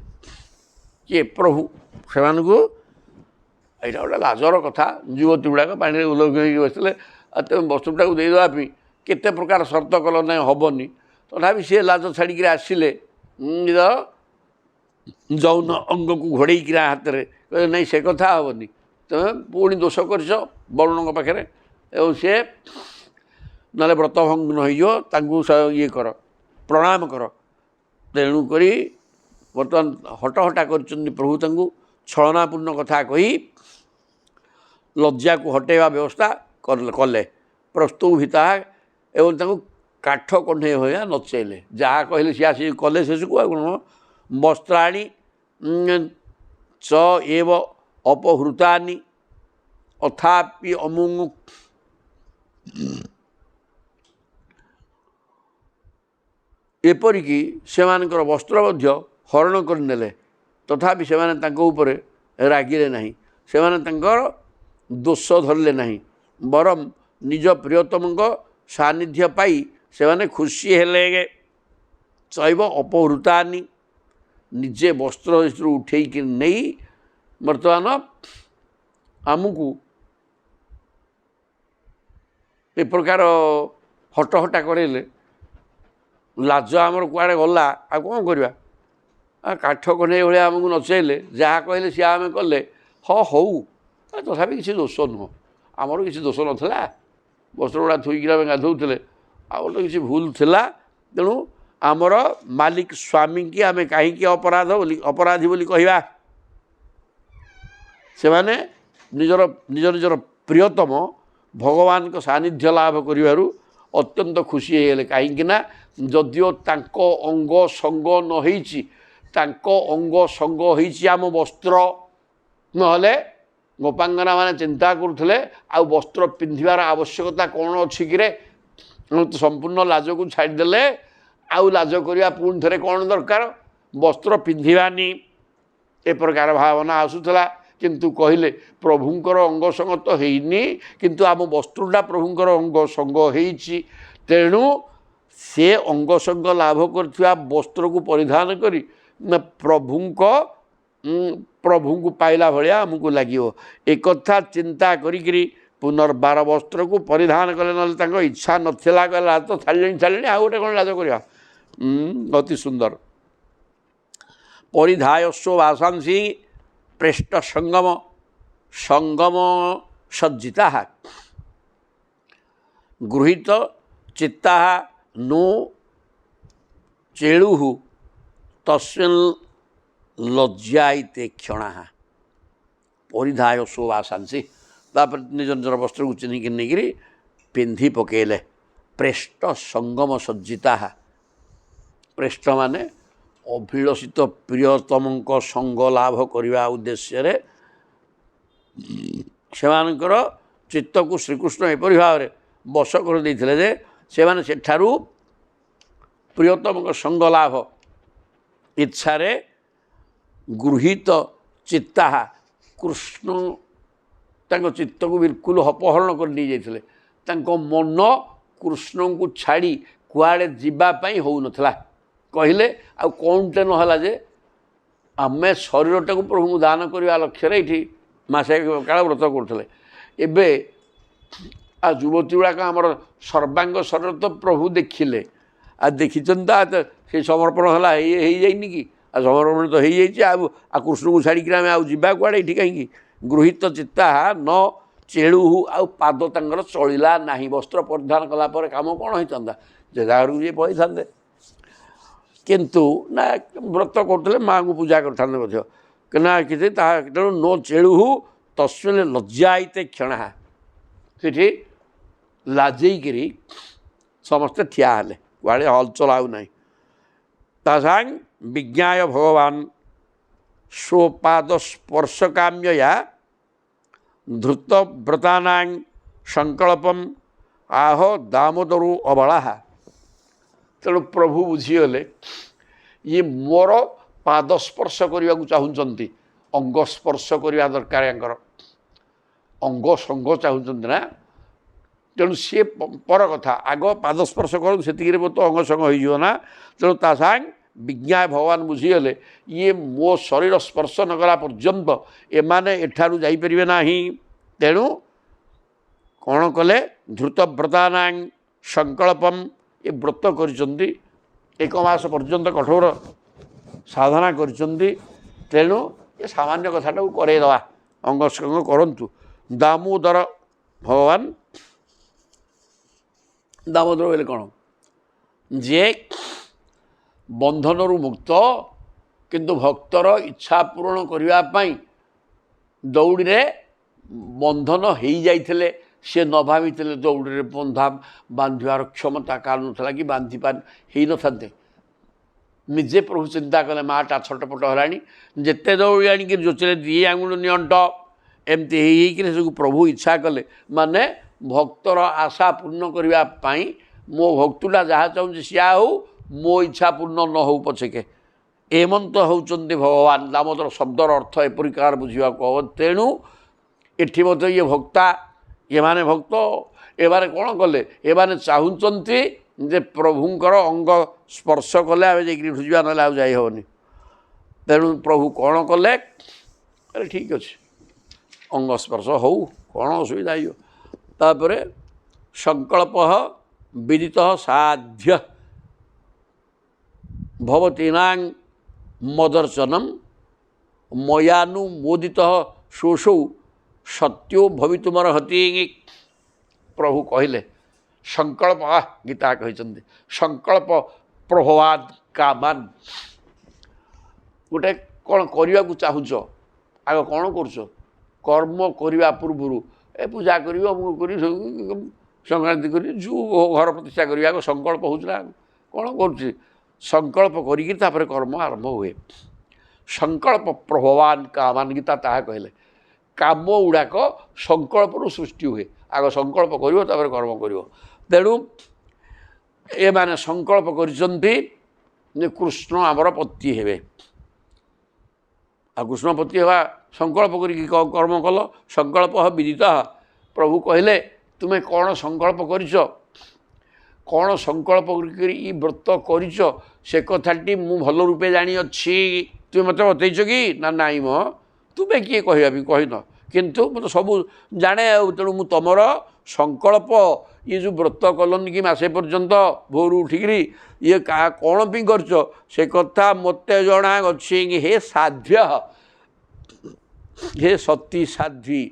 କିଏ? ପ୍ରଭୁ। ସେମାନଙ୍କୁ ଏଇଟା ଗୋଟେ ଲାଜର କଥା, ଯୁବତୀ ଗୁଡ଼ାକ ପାଣିରେ ଉଲ୍ଲଙ୍ଘ ହେଇକି ବସିଥିଲେ, ଆଉ ତେଣୁ ବସ୍ତୁଟାକୁ ଦେଇଦେବା ପାଇଁ କେତେ ପ୍ରକାର ସର୍ତ୍ତ କଲ, ନାହିଁ ହେବନି। ତଥାପି ସିଏ ଲାଜ ଛାଡ଼ିକିରି ଆସିଲେ, ନିଜ ଯୌନ ଅଙ୍ଗକୁ ଘୋଡ଼େଇକିରି ହାତରେ କହିଲେ ନାଇଁ ସେ କଥା ହେବନି, ତୁମେ ପୁଣି ଦୋଷ କରିଛ ବରୁଣଙ୍କ ପାଖରେ, ଏବଂ ସିଏ ନହେଲେ ବ୍ରତଭଗ୍ନ ହେଇଯିବ, ତାଙ୍କୁ ଇଏ କର, ପ୍ରଣାମ କର। ତେଣୁକରି ବର୍ତ୍ତମାନ ହଟହଟା କରିଛନ୍ତି ପ୍ରଭୁ, ତାଙ୍କୁ ଛଳନାପୂର୍ଣ୍ଣ କଥା କହି ଲଜ୍ଜାକୁ ହଟେଇବା ବ୍ୟବସ୍ଥା କଲେ। ପ୍ରସ୍ତୁଭିତା ଏବଂ ତାଙ୍କୁ କାଠ କଣ୍ଢେଇ ଭଳିଆ ନଚେଇଲେ, ଯାହା କହିଲେ ସିଏ ଆସିକି କଲେ ଶେଷକୁ। ଆଉ କ'ଣ? ବସ୍ତ୍ରାଣି ଚ ଏବ ଅପହୃତାନି ଅଥାପି ଅମୁଙ୍ଗୁ, ଏପରିକି ସେମାନଙ୍କର ବସ୍ତ୍ର ମଧ୍ୟ ହରଣ କରିନେଲେ, ତଥାପି ସେମାନେ ତାଙ୍କ ଉପରେ ରାଗିଲେ ନାହିଁ, ସେମାନେ ତାଙ୍କର ଦୋଷ ଧରିଲେ ନାହିଁ, ବରଂ ନିଜ ପ୍ରିୟତମଙ୍କ ସାନ୍ନିଧ୍ୟ ପାଇ ସେମାନେ ଖୁସି ହେଲେ। ଚୈବ ଅପହୃତାନି, ନିଜେ ବସ୍ତ୍ର ଭିତରୁ ଉଠେଇକି ନେଇ ବର୍ତ୍ତମାନ ଆମକୁ ଏ ପ୍ରକାର ହଟହଟା କରେଇଲେ। ଲାଜ ଆମର କୁଆଡ଼େ ଗଲା, ଆଉ କ'ଣ କରିବା? କାଠ କଣ୍ଢେଇ ଭଳିଆ ଆମକୁ ନଚେଇଲେ, ଯାହା କହିଲେ ସିଏ ଆମେ କଲେ। ହଉ, ତଥାପି କିଛି ଦୋଷ ନୁହଁ, ଆମର କିଛି ଦୋଷ ନଥିଲା, ବସ୍ତ୍ର ଗୁଡ଼ା ଥୋଇକିରି ଆମେ ଗାଧୋଉଥିଲେ, ଆଉ ଗୋଟେ କିଛି ଭୁଲ ଥିଲା। ତେଣୁ ଆମର ମାଲିକ ସ୍ୱାମୀଙ୍କି ଆମେ କାହିଁକି ଅପରାଧୀ ବୋଲି କହିବା? ସେମାନେ ନିଜର ପ୍ରିୟତମ ଭଗବାନଙ୍କ ସାନ୍ନିଧ୍ୟ ଲାଭ କରିବାରୁ ଅତ୍ୟନ୍ତ ଖୁସି ହେଇଗଲେ। କାହିଁକି ନା ଯଦିଓ ତାଙ୍କ ଅଙ୍ଗ ସଙ୍ଗ ନ ହେଇଛି, ତାଙ୍କ ଅଙ୍ଗ ସଙ୍ଗ ହେଇଛି ଆମ ବସ୍ତ୍ର, ନହେଲେ ଗୋପାଙ୍ଗନା ମାନେ ଚିନ୍ତା କରୁଥିଲେ ଆଉ ବସ୍ତ୍ର ପିନ୍ଧିବାର ଆବଶ୍ୟକତା କ'ଣ ଅଛି କିରେ? ସମ୍ପୂର୍ଣ୍ଣ ଲାଜକୁ ଛାଡ଼ିଦେଲେ, ଆଉ ଲାଜ କରିବା ପୁଣି ଥରେ କ'ଣ ଦରକାର? ବସ୍ତ୍ର ପିନ୍ଧିବାନି, ଏ ପ୍ରକାର ଭାବନା ଆସୁଥିଲା। କିନ୍ତୁ କହିଲେ ପ୍ରଭୁଙ୍କର ଅଙ୍ଗ ସଙ୍ଗ ତ ହେଇନି, କିନ୍ତୁ ଆମ ବସ୍ତ୍ରଟା ପ୍ରଭୁଙ୍କର ଅଙ୍ଗ ସଙ୍ଗ ହେଇଛି, ତେଣୁ ସେ ଅଙ୍ଗ ସଙ୍ଗ ଲାଭ କରିଥିବା ବସ୍ତ୍ରକୁ ପରିଧାନ କରି ପ୍ରଭୁଙ୍କୁ ପାଇଲା ଭଳିଆ ଆମକୁ ଲାଗିବ। ଏକଥା ଚିନ୍ତା କରିକିରି ପୁନର୍ବାର ବସ୍ତ୍ରକୁ ପରିଧାନ କଲେ, ନହେଲେ ତାଙ୍କ ଇଚ୍ଛା ନଥିଲା, କହିଲେ ଲାଜ ତ ଛାଡ଼ିଲେଣି, ଆଉ ଗୋଟେ କ'ଣ ଲାଜ କରିବା? ଅତି ସୁନ୍ଦର। ପରିଧାୟସ୍ୱ ବାସାଂସି ପ୍ରେଷ୍ଟ ସଙ୍ଗମ ସଜ୍ଜିତା ଗୃହୀତ ଚିତ୍ତା नो ଚେଳୁ ତସ୍ମିନ୍ ଲଜ୍ଜାଇତେ କ୍ଷଣା। ପରିଧାୟ ଶୋଭାଶାଂସି, ତାପରେ ନିଜର ବସ୍ତ୍ରକୁ ଚିହ୍ନିକି ନେଇକିରି ପିନ୍ଧି ପକେଇଲେ। ପ୍ରେଷ୍ଟ ସଙ୍ଗମ ସଜ୍ଜିତା, ପ୍ରେଷ୍ଟ ମାନେ ଅଭିଳଷିତ ପ୍ରିୟତମଙ୍କ ସଙ୍ଗ ଲାଭ କରିବା ଉଦ୍ଦେଶ୍ୟରେ ସେମାନଙ୍କର ଚିତ୍ତକୁ ଶ୍ରୀକୃଷ୍ଣ ଏପରି ଭାବରେ ବଶ କରିଦେଇଥିଲେ ଯେ ସେମାନେ ସେଠାରୁ ପ୍ରିୟତମଙ୍କ ସଙ୍ଗ ଲାଭ ଇଚ୍ଛାରେ ଗୃହୀତ ଚିତ୍ତାହା କୃଷ୍ଣ ତାଙ୍କ ଚିତ୍ତକୁ ବିଲକୁଲ ଅପହରଣ କରି ନେଇଯାଇଥିଲେ। ତାଙ୍କ ମନ କୃଷ୍ଣଙ୍କୁ ଛାଡ଼ି କୁଆଡ଼େ ଯିବା ପାଇଁ ହେଉନଥିଲା। କହିଲେ ଆଉ କ'ଣଟେ ନହେଲା ଯେ ଆମେ ଶରୀରଟାକୁ ପ୍ରଭୁଙ୍କୁ ଦାନ କରିବା ଲକ୍ଷ୍ୟରେ ଏଇଠି ମାସେ କାଳ ବ୍ରତ କରୁଥିଲେ। ଏବେ ଆଉ ଯୁବତୀ ଗୁଡ଼ାକ ଆମର ସର୍ବାଙ୍ଗ ଶରୀର ତ ପ୍ରଭୁ ଦେଖିଲେ, ଆଉ ଦେଖିଛନ୍ତି ତ ସେଇ ସମର୍ପଣ ହେଲା ହେଇଯାଇନି କି? ଆଉ ସମର୍ପଣ ତ ହେଇଯାଇଛି, ଆଉ କୃଷ୍ଣଙ୍କୁ ଛାଡ଼ିକିରି ଆମେ ଆଉ ଯିବା କୁଆଡ଼େ ଏଇଠି କାହିଁକି? ଗୃହୀତ ଚିତ୍ତା ନ ଚେଳୁହୁ, ଆଉ ପାଦ ତାଙ୍କର ଚଳିଲା ନାହିଁ। ବସ୍ତ୍ର ପରିଧାନ କଲା ପରେ କାମ କ'ଣ ହେଇଥାନ୍ତା? ଯେ ଜାଗାରୁ ଯିଏ ପଳେଇଥାନ୍ତେ। କିନ୍ତୁ ନା ବ୍ରତ କରୁଥିଲେ, ମାଆଙ୍କୁ ପୂଜା କରିଥାନ୍ତେ ମଧ୍ୟ ନା କିଛି ତାହା ତେଣୁ ନ ଚେଳୁହୁ ତସ୍ମିନ୍ ଲଜ୍ଜାଇତେ କ୍ଷଣା। ସେଠି ଲାଜେଇକିରି ସମସ୍ତେ ଠିଆ ହେଲେ, କୁଆଡ଼େ ହଲଚଲ ଆଉ ନାହିଁ। ତା ସାଙ୍ଗ ବିଜ୍ଞାୟ ଭଗବାନ ସ୍ୱପାଦ ସ୍ପର୍ଶ କାମ୍ୟୟା ଧୃତ ବ୍ରତାନାଂ ସଂକଳ୍ପମ ଆହ ଦାମୋଦରୁ ଅବଳାହା। ତେଣୁ ପ୍ରଭୁ ବୁଝିଗଲେ ଇଏ ମୋର ପାଦ ସ୍ପର୍ଶ କରିବାକୁ ଚାହୁଁଛନ୍ତି, ଅଙ୍ଗ ସ୍ପର୍ଶ କରିବା ଦରକାର, ୟାଙ୍କର ଅଙ୍ଗ ସଙ୍ଗ ଚାହୁଁଛନ୍ତି ନା। ତେଣୁ ସିଏ ପର କଥା, ଆଗ ପାଦ ସ୍ପର୍ଶ କରନ୍ତୁ, ସେତିକିରେ ବହୁତ ଅଙ୍ଗ ସଙ୍ଗ ହେଇଯିବ ନା। ତେଣୁ ତା ସାଙ୍ଗ ବିଜ୍ଞା ଭଗବାନ ବୁଝିଗଲେ ଇଏ ମୋ ଶରୀର ସ୍ପର୍ଶ ନ କଲା ପର୍ଯ୍ୟନ୍ତ ଏମାନେ ଏଠାରୁ ଯାଇପାରିବେ ନାହିଁ। ତେଣୁ କ'ଣ କଲେ? ଧୃତ ବ୍ରତାନାଂ ସଂକଳ୍ପମ, ଏ ବ୍ରତ କରିଛନ୍ତି, 1 ମାସ ପର୍ଯ୍ୟନ୍ତ କଠୋର ସାଧନା କରିଛନ୍ତି। ତେଣୁ ଏ ସାମାନ୍ୟ କଥାଟାକୁ କରେଇଦେବା, ଅଙ୍ଗ ସଙ୍ଗ କରନ୍ତୁ। ଦାମୋଦର ଭଗବାନ, ଦାମୋଦର ବୋଇଲେ କ'ଣ? ଯିଏ ବନ୍ଧନରୁ ମୁକ୍ତ, କିନ୍ତୁ ଭକ୍ତର ଇଚ୍ଛା ପୂରଣ କରିବା ପାଇଁ ଦୌଡ଼ିରେ ବନ୍ଧନ ହେଇଯାଇଥିଲେ, ସେ ନ ଭାବିଥିଲେ ଦୌଡ଼ିରେ ବାନ୍ଧିବାର କ୍ଷମତା କାହାର ନଥିଲା କି ବାନ୍ଧି ହେଇନଥାନ୍ତେ। ନିଜେ ପ୍ରଭୁ ଚିନ୍ତା କଲେ ମାଆଟା ଛଟପଟ ହେଲାଣି, ଯେତେ ଦୌଡ଼ି ଆଣିକି ଜୋଚରେ 2 ଆଙ୍ଗୁଳି ନିଅଣ୍ଟ ଏମିତି ହେଇକିରି ସବୁ ପ୍ରଭୁ ଇଚ୍ଛା କଲେ, ମାନେ ଭକ୍ତର ଆଶା ପୂର୍ଣ୍ଣ କରିବା ପାଇଁ ମୋ ଭକ୍ତଟା ଯାହା ଚାହୁଁଛି ସିଏ ହଉ, ମୋ ଇଚ୍ଛା ପୂର୍ଣ୍ଣ ନ ହେଉ ପଛକେ। ଏମନ୍ତ ହେଉଛନ୍ତି ଭଗବାନ। ଦାମୋଦର ଶବ୍ଦର ଅର୍ଥ ଏପରି କାହାର ବୁଝିବାକୁ ହେବ। ତେଣୁ ଏଠି ମଧ୍ୟ ଇଏ ଭକ୍ତା, ଏମାନେ ଭକ୍ତ, ଏମାନେ କ'ଣ କଲେ? ଏମାନେ ଚାହୁଁଛନ୍ତି ଯେ ପ୍ରଭୁଙ୍କର ଅଙ୍ଗ ସ୍ପର୍ଶ କଲେ ଆମେ ଯାଇକିରି ବୁଝିବା, ନହେଲେ ଆଉ ଯାଇ ହେବନି। ତେଣୁ ପ୍ରଭୁ କ'ଣ କଲେ? ଆରେ ଠିକ୍ ଅଛି, ଅଙ୍ଗ ସ୍ପର୍ଶ ହଉ, କ'ଣ ଅସୁବିଧା ହେଇଯିବ। ତାପରେ ସଂକଳ୍ପ ବିଦିତ ସାଧ୍ୟ ଭବତୀନାଂ ମଦର୍ଶନମ୍ ମୟାନୁମୋଦିତ ଶୋଷୌ ସତ୍ୟୋ ଭବିତୁମର ହତି। ପ୍ରଭୁ କହିଲେ ସଂକଳ୍ପ, ଗୀତା କହିଛନ୍ତି ସଂକଳ୍ପ ପ୍ରଭବାଦ କାମାନ। ଗୋଟେ କ'ଣ କରିବାକୁ ଚାହୁଁଛ, ଆଗ କ'ଣ କରୁଛ? କର୍ମ କରିବା ପୂର୍ବରୁ ଏ ପୂଜା କରିବ, ଅମୁକ କରି ସଂକ୍ରାନ୍ତି କରି ଯେଉଁ ଘର ପ୍ରତିଷ୍ଠା କରିବା, ଆଗ ସଂକଳ୍ପ ହେଉଛି ନା। କ'ଣ କରୁଛି? ସଂକଳ୍ପ କରିକି ତାପରେ କର୍ମ ଆରମ୍ଭ ହୁଏ। ସଂକଳ୍ପ ପ୍ରଭବାନ କାମାନ, ଗୀତା ତାହା କହିଲେ। କାମ ଗୁଡ଼ାକ ସଂକଳ୍ପରୁ ସୃଷ୍ଟି ହୁଏ। ଆଗ ସଂକଳ୍ପ କରିବ, ତାପରେ କର୍ମ କରିବ। ତେଣୁ ଏମାନେ ସଂକଳ୍ପ କରିଛନ୍ତି ଯେ କୃଷ୍ଣ ଆମର ପତି ହେବେ। ଆଉ କୃଷ୍ଣ ପତି ହେବା ସଂକଳ୍ପ କରିକି କର୍ମ କଲ। ସଂକଳ୍ପ ବିଦିତ। ପ୍ରଭୁ କହିଲେ ତୁମେ କ'ଣ ସଂକଳ୍ପ କରିଛ, କ'ଣ ସଂକଳ୍ପ କରି ଇ ବ୍ରତ କରିଛ, ସେ କଥାଟି ମୁଁ ଭଲ ରୂପେ ଜାଣିଅଛି। ତୁମେ ମୋତେ ବତେଇଛ କି? ନା ନାଇଁ ମ, ତୁମେ କିଏ କହିବା ବି କହିନ, କିନ୍ତୁ ମୁଁ ତ ସବୁ ଜାଣେ। ଆଉ ତେଣୁ ମୁଁ ତୁମର ସଂକଳ୍ପ, ଇଏ ଯେଉଁ ବ୍ରତ କଲନି କି ମାସେ ପର୍ଯ୍ୟନ୍ତ ଭୋରୁ ଉଠିକିରି, ଇଏ କ'ଣ ପାଇଁ କରିଛ ସେ କଥା ମୋତେ ଜଣାଅଛି। ହେ ସାଧ୍ୟ, ହେ ସତୀ ସାଧ୍ୱୀ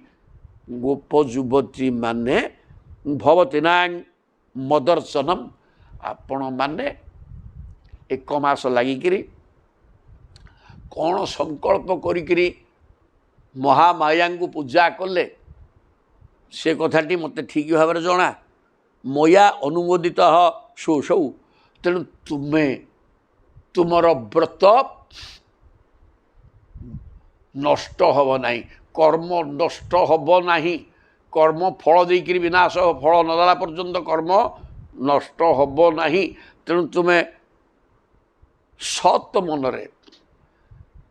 ଗୋପ ଯୁବତୀ ମାନେ, ଭବତୀନାଂ ମଦର୍ଶନମ୍, ଆପଣମାନେ 1 ମାସ ଲାଗିକିରି କ'ଣ ସଂକଳ୍ପ କରିକିରି ମହାମାୟାଙ୍କୁ ପୂଜା କଲେ, ସେ କଥାଟି ମୋତେ ଠିକ୍ ଭାବରେ ଜଣା। ମୟା ଅନୁମୋଦିତ ଶୋଷୌ, ତେଣୁ ତୁମେ ତୁମର ବ୍ରତ ନଷ୍ଟ ହେବ ନାହିଁ। কর্ম নষ্ট হব ନାହିଁ। কর্ম ফଳ ଦେଇକିରି ବିନାଶ ଫଳ ନ ଦେଲା ପର୍ଯ୍ୟନ୍ତ କର୍ମ ନଷ୍ଟ ହବ ନାହିଁ। ତେଣୁ ତୁମେ ସତ୍ ମନରେ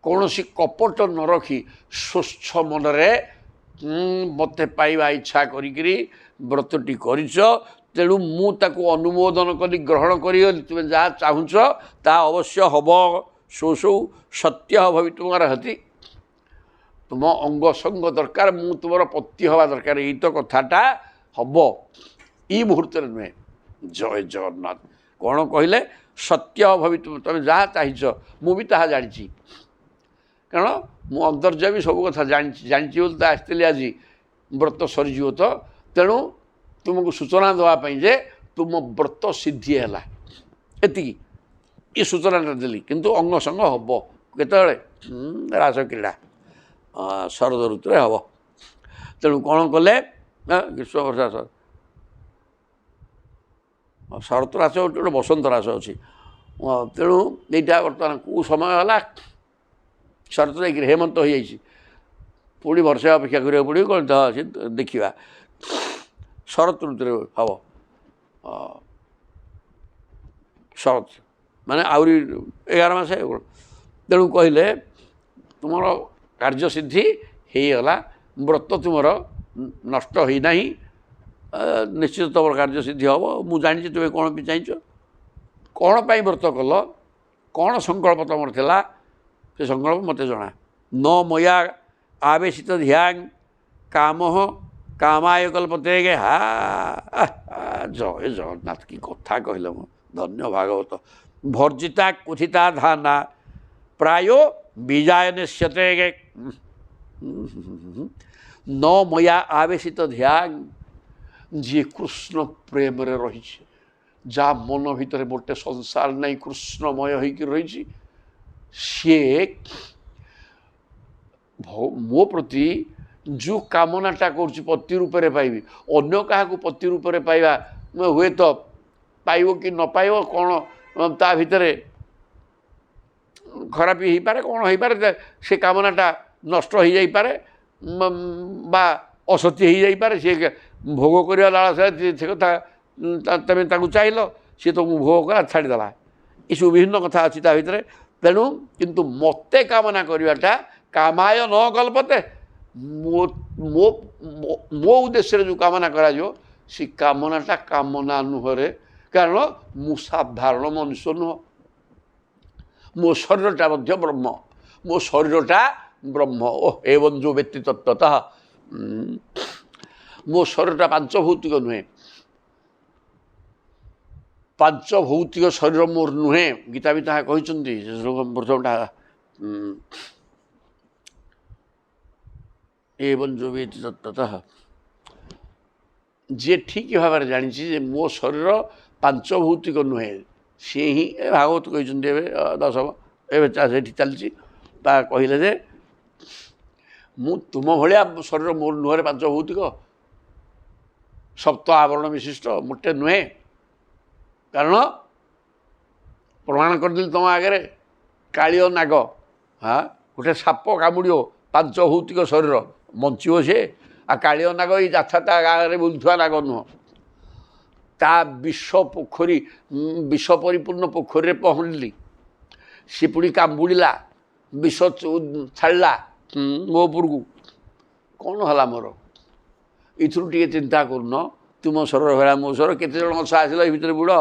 କୌଣସି କପଟ ନ ରଖି ସ୍ୱଚ୍ଛ ମନରେ ମୋତେ ପାଇବା ଇଚ୍ଛା କରିକିରି ବ୍ରତଟି କରିଛ। ତେଣୁ ମୁଁ ତାକୁ ଅନୁମୋଦନ କଲି, ଗ୍ରହଣ କରିଗଲି। ତୁମେ ଯାହା ଚାହୁଁଛ ତାହା ଅବଶ୍ୟ ହେବ। ସୋ ସତ୍ୟ ଭବିତୁମାର ହତି। ତୁମ ଅଙ୍ଗ ସଙ୍ଗ ଦରକାର, ମୁଁ ତୁମର ପତି ହେବା ଦରକାର। ଏଇ ତ କଥାଟା ହେବ, ଏଇ ମୁହୂର୍ତ୍ତରେ ନୁହେଁ। ଜୟ ଜଗନ୍ନାଥ। କ'ଣ କହିଲେ? ସତ୍ୟ ଭବିତୁମ, ତୁମେ ଯାହା ଚାହିଁଛ ମୁଁ ବି ତାହା ଜାଣିଛି। କାରଣ ମୁଁ ଅନ୍ତର୍ଯ୍ୟାମୀ, ସବୁ କଥା ଜାଣିଛି ବୋଲି ତ ଆସିଥିଲି ଆଜି। ବ୍ରତ ସରିଯିବ ତ, ତେଣୁ ତୁମକୁ ସୂଚନା ଦେବା ପାଇଁ ଯେ ତୁମ ବ୍ରତ ସିଦ୍ଧି ହେଲା, ଏତିକି ଏ ସୂଚନାଟା ଦେଲି। କିନ୍ତୁ ଅଙ୍ଗ ସଙ୍ଗ ହେବ କେତେବେଳେ? ରାସ କ୍ରୀଡ଼ା ଶରଦ ଋତୁରେ ହେବ। ତେଣୁ କ'ଣ କଲେ? ଗ୍ରୀଷ୍ମ ବର୍ଷା ଶରତ ରାସ ଗୋଟେ ବସନ୍ତ ରାସ ଅଛି। ତେଣୁ ଏଇଟା ବର୍ତ୍ତମାନ କେଉଁ ସମୟ ହେଲା? ଶରତ ଯାଇକିରି ହେମନ୍ତ ହୋଇଯାଇଛି, ପୁଣି ବର୍ଷେ ଅପେକ୍ଷା କରିବାକୁ ପଡ଼ିବ। କ'ଣ ସେ ଦେଖିବା, ଶରତ ଋତୁରେ ହେବ। ଶରତ ମାନେ ଆହୁରି 11 ମାସ। ତେଣୁ କହିଲେ ତୁମର କାର୍ଯ୍ୟସିଦ୍ଧି ହେଇଗଲା, ବ୍ରତ ତୁମର ନଷ୍ଟ ହୋଇନାହିଁ। ନିଶ୍ଚିତ ତୁମର କାର୍ଯ୍ୟସିଦ୍ଧି ହେବ। ମୁଁ ଜାଣିଛି ତୁମେ କ'ଣ ବି ଚାହିଁଛ, କ'ଣ ପାଇଁ ବ୍ରତ କଲ, କ'ଣ ସଂକଳ୍ପ ତୁମର ଥିଲା, ସେ ସଂକଳ୍ପ ମୋତେ ଜଣା। ନ ମୟା ଆବେଶିତ ଧ୍ୟାନ କାମ କାମାୟ କଳ୍ପତେ। ଜୟ ଜଗନ୍ନାଥ। କି କଥା କହିଲେ ମୁଁ, ଧନ୍ୟ ଭାଗବତ। ଭର୍ଜିତା କୁଥିତା ଧାନା ପ୍ରାୟ ବିଜୟ ନିଶ୍ଚତେ। ନ ମୟା ଆବେଶିତ ଧ୍ୟାନ, ଯିଏ କୃଷ୍ଣ ପ୍ରେମରେ ରହିଛି, ଯାହା ମନ ଭିତରେ ଗୋଟେ ସଂସାର ନାହିଁ, କୃଷ୍ଣମୟ ହେଇକି ରହିଛି, ସିଏ ମୋ ପ୍ରତି ଯେଉଁ କାମନାଟା କରୁଛି ପତି ରୂପରେ ପାଇବି, ଅନ୍ୟ କାହାକୁ ପତି ରୂପରେ ପାଇବା ହୁଏତ ପାଇବ କି ନ ପାଇବ, କ'ଣ ତା ଭିତରେ ଖରାପ ହେଇପାରେ, କ'ଣ ହେଇପାରେ, ସେ କାମନାଟା ନଷ୍ଟ ହେଇଯାଇପାରେ ବା ଅସତ୍ୟ ହେଇଯାଇପାରେ। ସେ ଭୋଗ କରିବା ଲାଳସାରେ ସେ କଥା ତମେ ତାକୁ ଚାହିଁଲ, ସିଏ ତୁମକୁ ଭୋଗ କଲା, ଛାଡ଼ିଦେଲା। ଏସବୁ ବିଭିନ୍ନ କଥା ଅଛି ତା ଭିତରେ। ତେଣୁ କିନ୍ତୁ ମୋତେ କାମନା କରିବାଟା କାମାୟ ନ କଳ୍ପତେ, ମୋ ଉଦ୍ଦେଶ୍ୟରେ ଯେଉଁ କାମନା କରାଯିବ ସେ କାମନାଟା କାମନା ନୁହଁରେ। କାରଣ ମୁଁ ସାଧାରଣ ମନୁଷ୍ୟ ନୁହଁ, ମୋ ଶରୀରଟା ମଧ୍ୟ ବ୍ରହ୍ମ, ମୋ ଶରୀରଟା ବ୍ରହ୍ମ। ଏବଂ ଯେଉଁ ବ୍ୟକ୍ତି ତତ୍ତ୍ୱତଃ ମୋ ଶରୀରଟା ପାଞ୍ଚଭୌତିକ ନୁହେଁ, ପାଞ୍ଚଭୌତିକ ଶରୀର ମୋର ନୁହେଁ। ଗୀତା ବି ତାହା କହିଛନ୍ତି। ପ୍ରଥମଟା ଏବଂ ଯେଉଁ ବ୍ୟକ୍ତି ତତ୍ତ୍ୱତଃ, ଯିଏ ଠିକ୍ ଭାବରେ ଜାଣିଛି ଯେ ମୋ ଶରୀର ପାଞ୍ଚଭୌତିକ ନୁହେଁ, ସିଏ ହିଁ ଭାଗବତ କହିଛନ୍ତି। ଏବେ ଦଶମ ଏବେ ସେଠି ଚାଲିଛି। ତା କହିଲେ ଯେ ମୁଁ ତୁମ ଭଳିଆ ଶରୀର ମୋର ନୁହେଁ ପାଞ୍ଚଭୌତିକ, ସପ୍ତ ଆବରଣ ବିଶିଷ୍ଟ ମୋଟେ ନୁହେଁ। କାରଣ ପ୍ରମାଣ କରିଦେଲି ତୁମ ଆଗରେ, କାଳିଅ ନାଗ, ଗୋଟେ ସାପ କାମୁଡ଼ିବ, ପାଞ୍ଚଭୌତିକ ଶରୀର, ବଞ୍ଚିବ ସେ? ଆଉ କାଳିଅ ନାଗ ଏଇ ଯାଥା ତା ଗାଁରେ ବୁଲୁଥିବା ନାଗ ନୁହଁ। ତା ବିଷ ପୋଖରୀ, ବିଷ ପରିପୂର୍ଣ୍ଣ ପୋଖରୀରେ ପହଁରିଲି, ସେ ପୁଣି କାମୁଡ଼ିଲା, ବିଷ ଛାଡ଼ିଲା ମୋ ଉପରକୁ। କ'ଣ ହେଲା ମୋର? ଏଥିରୁ ଟିକେ ଚିନ୍ତା କରୁନ। ତୁମ ଶରୀର ଭଳିଆ ମୋ ଶରୀର, କେତେ ଜଣ ଅଛ ଆସିଲ ଏ ଭିତରେ ବୁଡ଼,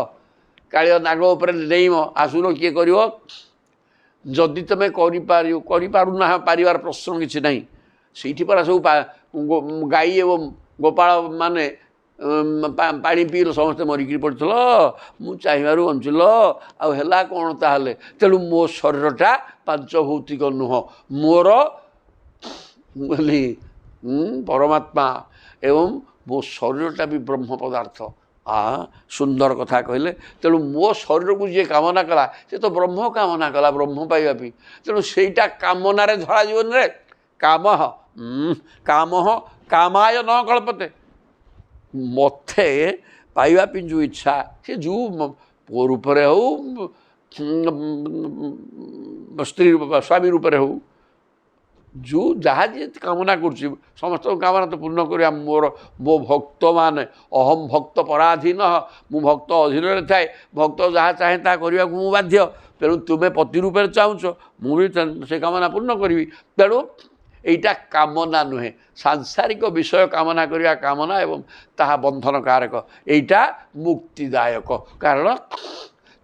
କାଳିଅ ନାଗ ଉପରେ ଡେଇଁବ, ଆସୁନ, କିଏ କରିବ? ଯଦି ତୁମେ କରିପାରୁନା ପାରିବାର ପ୍ରଶ୍ନ କିଛି ନାହିଁ। ସେଇଠି ପରା ସବୁ ଗାଈ ଏବଂ ଗୋପାଳ ମାନେ ପାଣି ପିଇଲ, ସମସ୍ତେ ମରିକିରି ପଡ଼ିଥିଲ, ମୁଁ ଚାହିଁବାରୁ ବଞ୍ଚିଲ, ଆଉ ହେଲା କ'ଣ ତାହେଲେ? ତେଣୁ ମୋ ଶରୀରଟା ପାଞ୍ଚଭୌତିକ ନୁହଁ, ମୋର ବୋଲି ପରମାତ୍ମା, ଏବଂ ମୋ ଶରୀରଟା ବି ବ୍ରହ୍ମ ପଦାର୍ଥ। ସୁନ୍ଦର କଥା କହିଲେ। ତେଣୁ ମୋ ଶରୀରକୁ ଯିଏ କାମନା କଲା, ସେ ତ ବ୍ରହ୍ମ କାମନା କଲା, ବ୍ରହ୍ମ ପାଇବା ପାଇଁ। ତେଣୁ ସେଇଟା କାମନାରେ ଧରାଯିବନି ରେ। କାମଃ କାମାୟ ନ କଳ୍ପତେ। ମୋତେ ପାଇବା ପାଇଁ ଯେଉଁ ଇଚ୍ଛା, ସେ ଯେଉଁ ପୁଅ ରୂପରେ ହେଉ, ସ୍ତ୍ରୀ ସ୍ୱାମୀ ରୂପରେ ହେଉ, ଯେଉଁ ଯାହା ଯିଏ କାମନା କରୁଛି ସମସ୍ତଙ୍କ କାମନା ତ ପୂର୍ଣ୍ଣ କରିବା। ମୋ ଭକ୍ତମାନେ ଅହମ୍ ଭକ୍ତ ପରାଧୀନ, ମୁଁ ଭକ୍ତ ଅଧୀନରେ ଥାଏ, ଭକ୍ତ ଯାହା ଚାହେଁ ତାହା କରିବାକୁ ମୁଁ ବାଧ୍ୟ। ତେଣୁ ତୁମେ ପତି ରୂପରେ ଚାହୁଁଛ, ମୁଁ ବି ସେ କାମନା ପୂର୍ଣ୍ଣ କରିବି। ତେଣୁ এইটা কামনা নুহে, সাংসারিক বিষয় কামনা করা কামনা এবং তাহা বন্ধনকারক, এইটা মুক্তিদায়ক। কারণ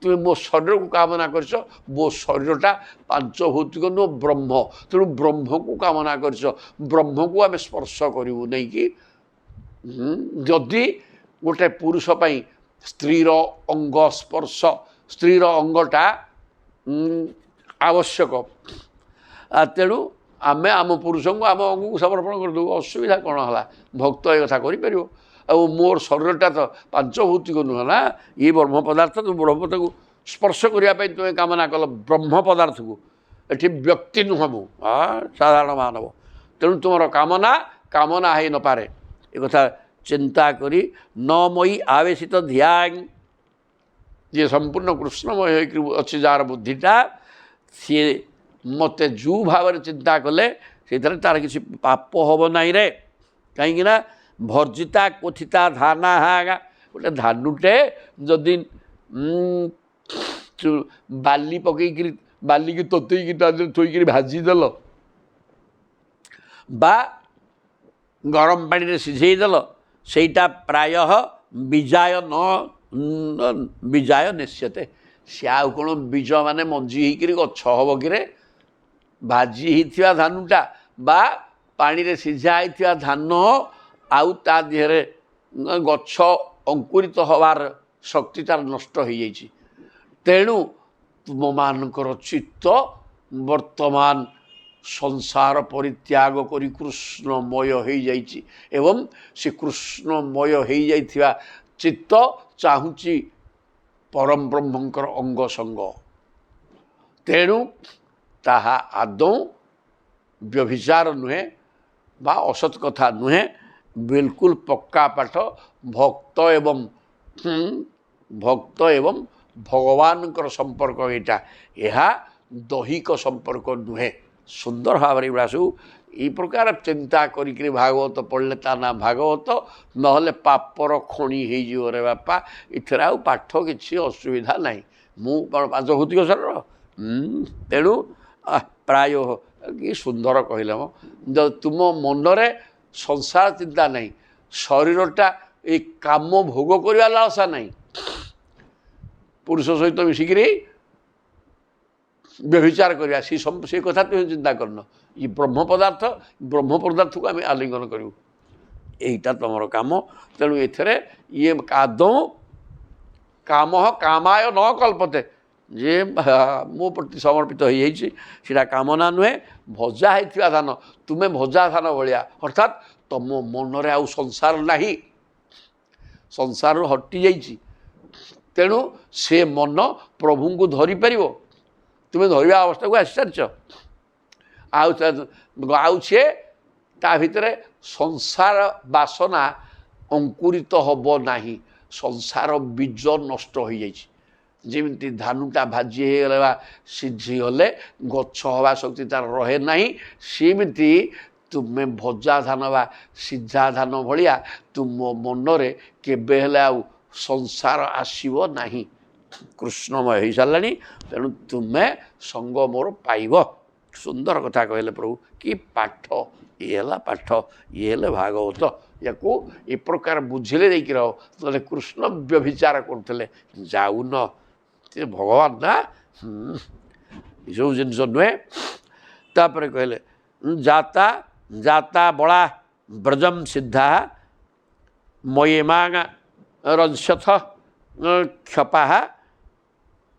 তুমি মো শরীরকে কামনা করছ, মো শরীরটা পাঞ্চভৌতিক নু ব্রহ্ম, তেমন ব্রহ্মকে কামনা করছ, ব্রহ্মকে আমি স্পর্শ করবু নাই কি। যদি গোটে পুরুষ পাই স্ত্রীর অঙ্গ স্পর্শ, স্ত্রীর অঙ্গটা আবশ্যক, তেণু ଆମେ ଆମ ପୁରୁଷଙ୍କୁ ଆମ ଅଙ୍ଗକୁ ସମର୍ପଣ କରିଦେବୁ। ଅସୁବିଧା କ'ଣ ହେଲା? ଭକ୍ତ ଏ କଥା କରିପାରିବ। ଆଉ ମୋର ଶରୀରଟା ତ ପାଞ୍ଚଭୌତିକ ନୁହେଁ ନା, ଇଏ ବ୍ରହ୍ମ ପଦାର୍ଥ, ତ ବ୍ରହ୍ମତାକୁ ସ୍ପର୍ଶ କରିବା ପାଇଁ ତୁମେ କାମନା କଲ ବ୍ରହ୍ମ ପଦାର୍ଥକୁ। ଏଠି ବ୍ୟକ୍ତି ନୁହଁ, ମୁଁ ସାଧାରଣ ମାନବ। ତେଣୁ ତୁମର କାମନା ହେଇନପାରେ। ଏ କଥା ଚିନ୍ତା କରି ନ ମଇ ଆବେଶିତ ଧ୍ୟାନ, ଯିଏ ସମ୍ପୂର୍ଣ୍ଣ କୃଷ୍ଣମୟ ହେଇକି ଅଛି ଯାହାର ବୁଦ୍ଧିଟା, ସିଏ ମୋତେ ଯେଉଁ ଭାବରେ ଚିନ୍ତା କଲେ ସେଇଥିରେ ତାର କିଛି ପାପ ହେବ ନାହିଁ ରେ। କାହିଁକିନା ଭର୍ଜିତା କୋଥିତା ଧାନା ହାଗା, ଗୋଟେ ଧାନୁଟେ ଯଦି ବାଲି ପକେଇକିରି ବାଲିକି ତତେଇକି ତା ଦେହରେ ଥୋଇକିରି ଭାଜିଦେଲ ବା ଗରମ ପାଣିରେ ସିଝେଇଦେଲ, ସେଇଟା ପ୍ରାୟ ବିଜାୟ ନିଶ୍ଚତେ। ସେ ଆଉ କ'ଣ ବୀଜ ମାନେ ମଞ୍ଜି ହେଇକିରି ଗଛ ହେବ କିରେ? ଭାଜି ହେଇଥିବା ଧାନଟା ବା ପାଣିରେ ସିଝା ହେଇଥିବା ଧାନ ଆଉ ତା ଦେହରେ ଗଛ ଅଙ୍କୁରିତ ହେବାର ଶକ୍ତି ତାର ନଷ୍ଟ ହୋଇଯାଇଛି। ତେଣୁ ତୁମମାନଙ୍କର ଚିତ୍ତ ବର୍ତ୍ତମାନ ସଂସାର ପରିତ୍ୟାଗ କରି କୃଷ୍ଣମୟ ହୋଇଯାଇଛି ଏବଂ ସେ କୃଷ୍ଣମୟ ହୋଇଯାଇଥିବା ଚିତ୍ତ ଚାହୁଁଛି ପରମ ବ୍ରହ୍ମଙ୍କର ଅଙ୍ଗ ସଙ୍ଗ। ତେଣୁ ତାହା ଆଦୌ ବ୍ୟଭିଚାର ନୁହେଁ ବା ଅସତ୍ କଥା ନୁହେଁ, ବିଲକୁଲ ପକ୍କା ପାଠ। ଭକ୍ତ ଏବଂ ଭଗବାନଙ୍କର ସମ୍ପର୍କ ଏଇଟା, ଏହା ଦୈହିକ ସମ୍ପର୍କ ନୁହେଁ। ସୁନ୍ଦର ଭାବରେ ଏଗୁଡ଼ା ସବୁ এই ପ୍ରକାର ଚିନ୍ତା କରିକିରି ଭାଗବତ ପଢ଼ିଲେ ତା ନାଁ ଭାଗବତ, ନହେଲେ ପାପର ଖଣି ହେଇଯିବ ରେ ବାପା। ଏଥିରେ ଆଉ ପାଠ କିଛି ଅସୁବିଧା ନାହିଁ। ମୁଁ କ'ଣ ପାଞ୍ଚଭୌତିକ ଶରୀର? ତେଣୁ ପ୍ରାୟ କି ସୁନ୍ଦର କହିଲେ ମ, ତୁମ ମନରେ ସଂସାର ଚିନ୍ତା ନାହିଁ, ଶରୀରଟା ଏଇ କାମ ଭୋଗ କରିବା ଲାଳସା ନାହିଁ। ପୁରୁଷ ସହିତ ମିଶିକିରି ବ୍ୟଭିଚାର କରିବା ସେ କଥା ତୁମେ ଚିନ୍ତା କରିନ। ଇ ବ୍ରହ୍ମ ପଦାର୍ଥକୁ ଆମେ ଆଲିଙ୍ଗନ କରିବୁ, এইটা ତୁମର କାମ। ତେଣୁ ଏଥିରେ ଇଏ ଆଦୌ କାମାୟ ନ କଳ୍ପତେ, ଯେ ମୋ ପ୍ରତି ସମର୍ପିତ ହୋଇଯାଇଛି ସେଇଟା କାମନା ନୁହେଁ, ଭଜା ହେଇଥିବା ଧାନ। ତୁମେ ଭଜା ଧାନ ଭଳିଆ, ଅର୍ଥାତ୍ ତୁମ ମନରେ ଆଉ ସଂସାର ନାହିଁ, ସଂସାରରୁ ହଟିଯାଇଛି। ତେଣୁ ସେ ମନ ପ୍ରଭୁଙ୍କୁ ଧରିପାରିବ। ତୁମେ ଧରିବା ଅବସ୍ଥାକୁ ଆସିସାରିଛ। ଆଉ ସିଏ ତା ଭିତରେ ସଂସାର ବାସନା ଅଙ୍କୁରିତ ହେବ ନାହିଁ, ସଂସାର ବୀଜ ନଷ୍ଟ ହୋଇଯାଇଛି। ଯେମିତି ଧାନଟା ଭାଜି ହେଇଗଲେ ବା ସିଝିଗଲେ ଗଛ ହେବା ଶକ୍ତି ତାର ରହେ ନାହିଁ, ସେମିତି ତୁମେ ଭଜା ଧାନ ବା ସିଝା ଧାନ ଭଳିଆ ତୁମ ମନରେ କେବେ ହେଲେ ଆଉ ସଂସାର ଆସିବ ନାହିଁ। କୃଷ୍ଣମୟ ହେଇସାରିଲାଣି, ତେଣୁ ତୁମେ ସଙ୍ଗ ମୋର ପାଇବ। ସୁନ୍ଦର କଥା କହିଲେ ପ୍ରଭୁ। କି ପାଠ ଇଏ ହେଲା, ପାଠ ଇଏ ହେଲେ ଭାଗବତ। ୟାକୁ ଏ ପ୍ରକାର ବୁଝିଲେ ଯାଇକି ରହ। ନହେଲେ କୃଷ୍ଣ ବ୍ୟଭିଚାର କରୁଥିଲେ, ଯାଉନ, ସେ ଭଗବାନ ନା, ଏସବୁ ଜିନିଷ ନୁହେଁ। ତାପରେ କହିଲେ ଜାତା ବଳା ବ୍ରଜମ ସିଦ୍ଧା ମୟେମାଙ୍ଗ ରଂଶଥ କ୍ଷପା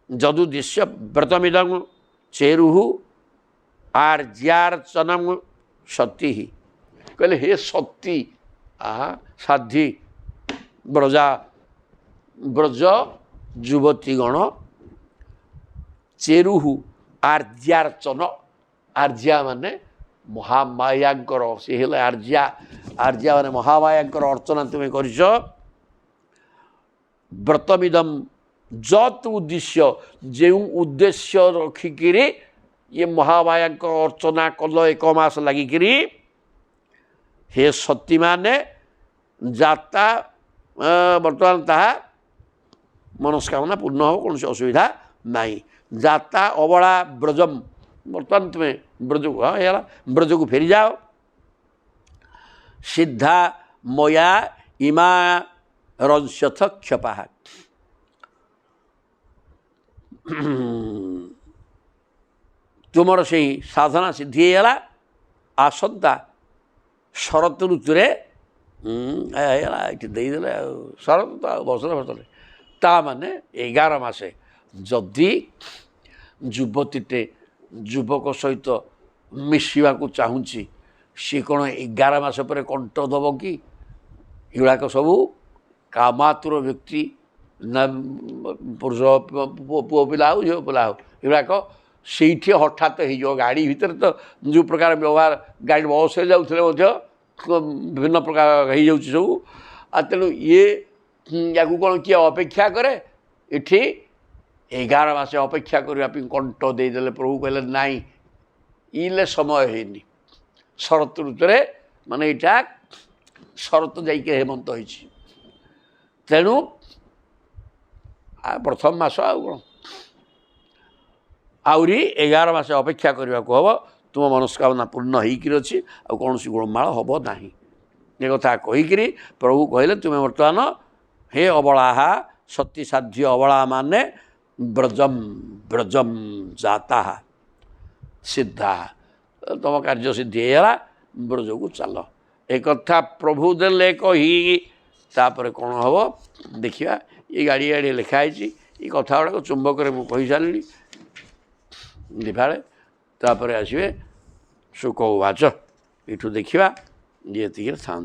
ଯଦୁଦିଶ୍ୟ ବ୍ରତମିଦଂ ଚେରୁହୁ ଆର୍ଯ୍ୟାର୍ଚନଂ ସତୀ। କହିଲେ ହେ ସତୀ, ସାଧ୍ୱୀ ବ୍ରଜ ଯୁବତୀଗଣ, ଚେରୁହୁ ଆର୍ଯ୍ୟାର୍ଚନ, ଆର୍ଯ୍ୟା ମାନେ ମହାମାୟାଙ୍କର, ସେ ହେଲେ ଆର୍ଯ୍ୟା ମାନେ ମହାମାୟାଙ୍କର ଅର୍ଚ୍ଚନା ତୁମେ କରିଛ। ବ୍ରତମିଦମ୍ ଯତ୍ ଉଦ୍ଦେଶ୍ୟ, ଯେଉଁ ଉଦ୍ଦେଶ୍ୟ ରଖିକିରି ये महामायाଙ୍କ अर्चना कल 1 मास लगिकी हे सती माने जाता बर्तमान ताहा मनस्कामना पूर्ण हो कौन असुविधा नहीं जाता अबला ब्रजम बर्तमान तुम्हें ब्रज को हाँ ब्रज को फेरी जाओ सिद्धा मया इमा रंशथ क्षपा तुमर से साधना सिद्धि है आसंता शरत ऋतु देदेले शरत तो बसर बसर ता माने 11 मासे जदि युवतीटे युवक सहित मिसवा चाहूँगी सी कौन 11 मास पर कंठ दब कि युवाक सबू कामातुर व्यक्ति ना पुरुष पुओ पिला हो झील पिला हो युवाक से हठात हो गाड़ी भितर तो जो प्रकार व्यवहार गाड़ी बस जाऊे विभिन्न प्रकार हो सब तेणु ये या कौन किए अपेक्षा करे इठी 11 मास अपेक्षा करने कंठ देदेले प्रभु कहले नाई इले समय है शरत ऋतु माने यहाँ शरत जाइए हेमंत हो तेणु प्रथम मास कौन आहरी 11 मास अपेक्षा करने को हम तुम मनस्कामना पूर्ण होकर अच्छी आ कौन गोलमाल हम ना ये कथा कहीकि प्रभु कहले तुम्हें बर्तमान हे अबला सती साध्य अबला माने ब्रजम ब्रजम जाता सिद्धा तुम कार्य सिद्धि है ब्रज को चल एक कथा प्रभु देले कही तापर कौन हम देखा ये गाड़ी गाड़ी लिखाई ये कथा गुड़ाक चुंबक मुझे सारे दिफाड़े तापर आसवे सुख उवाच यू देखा ये था।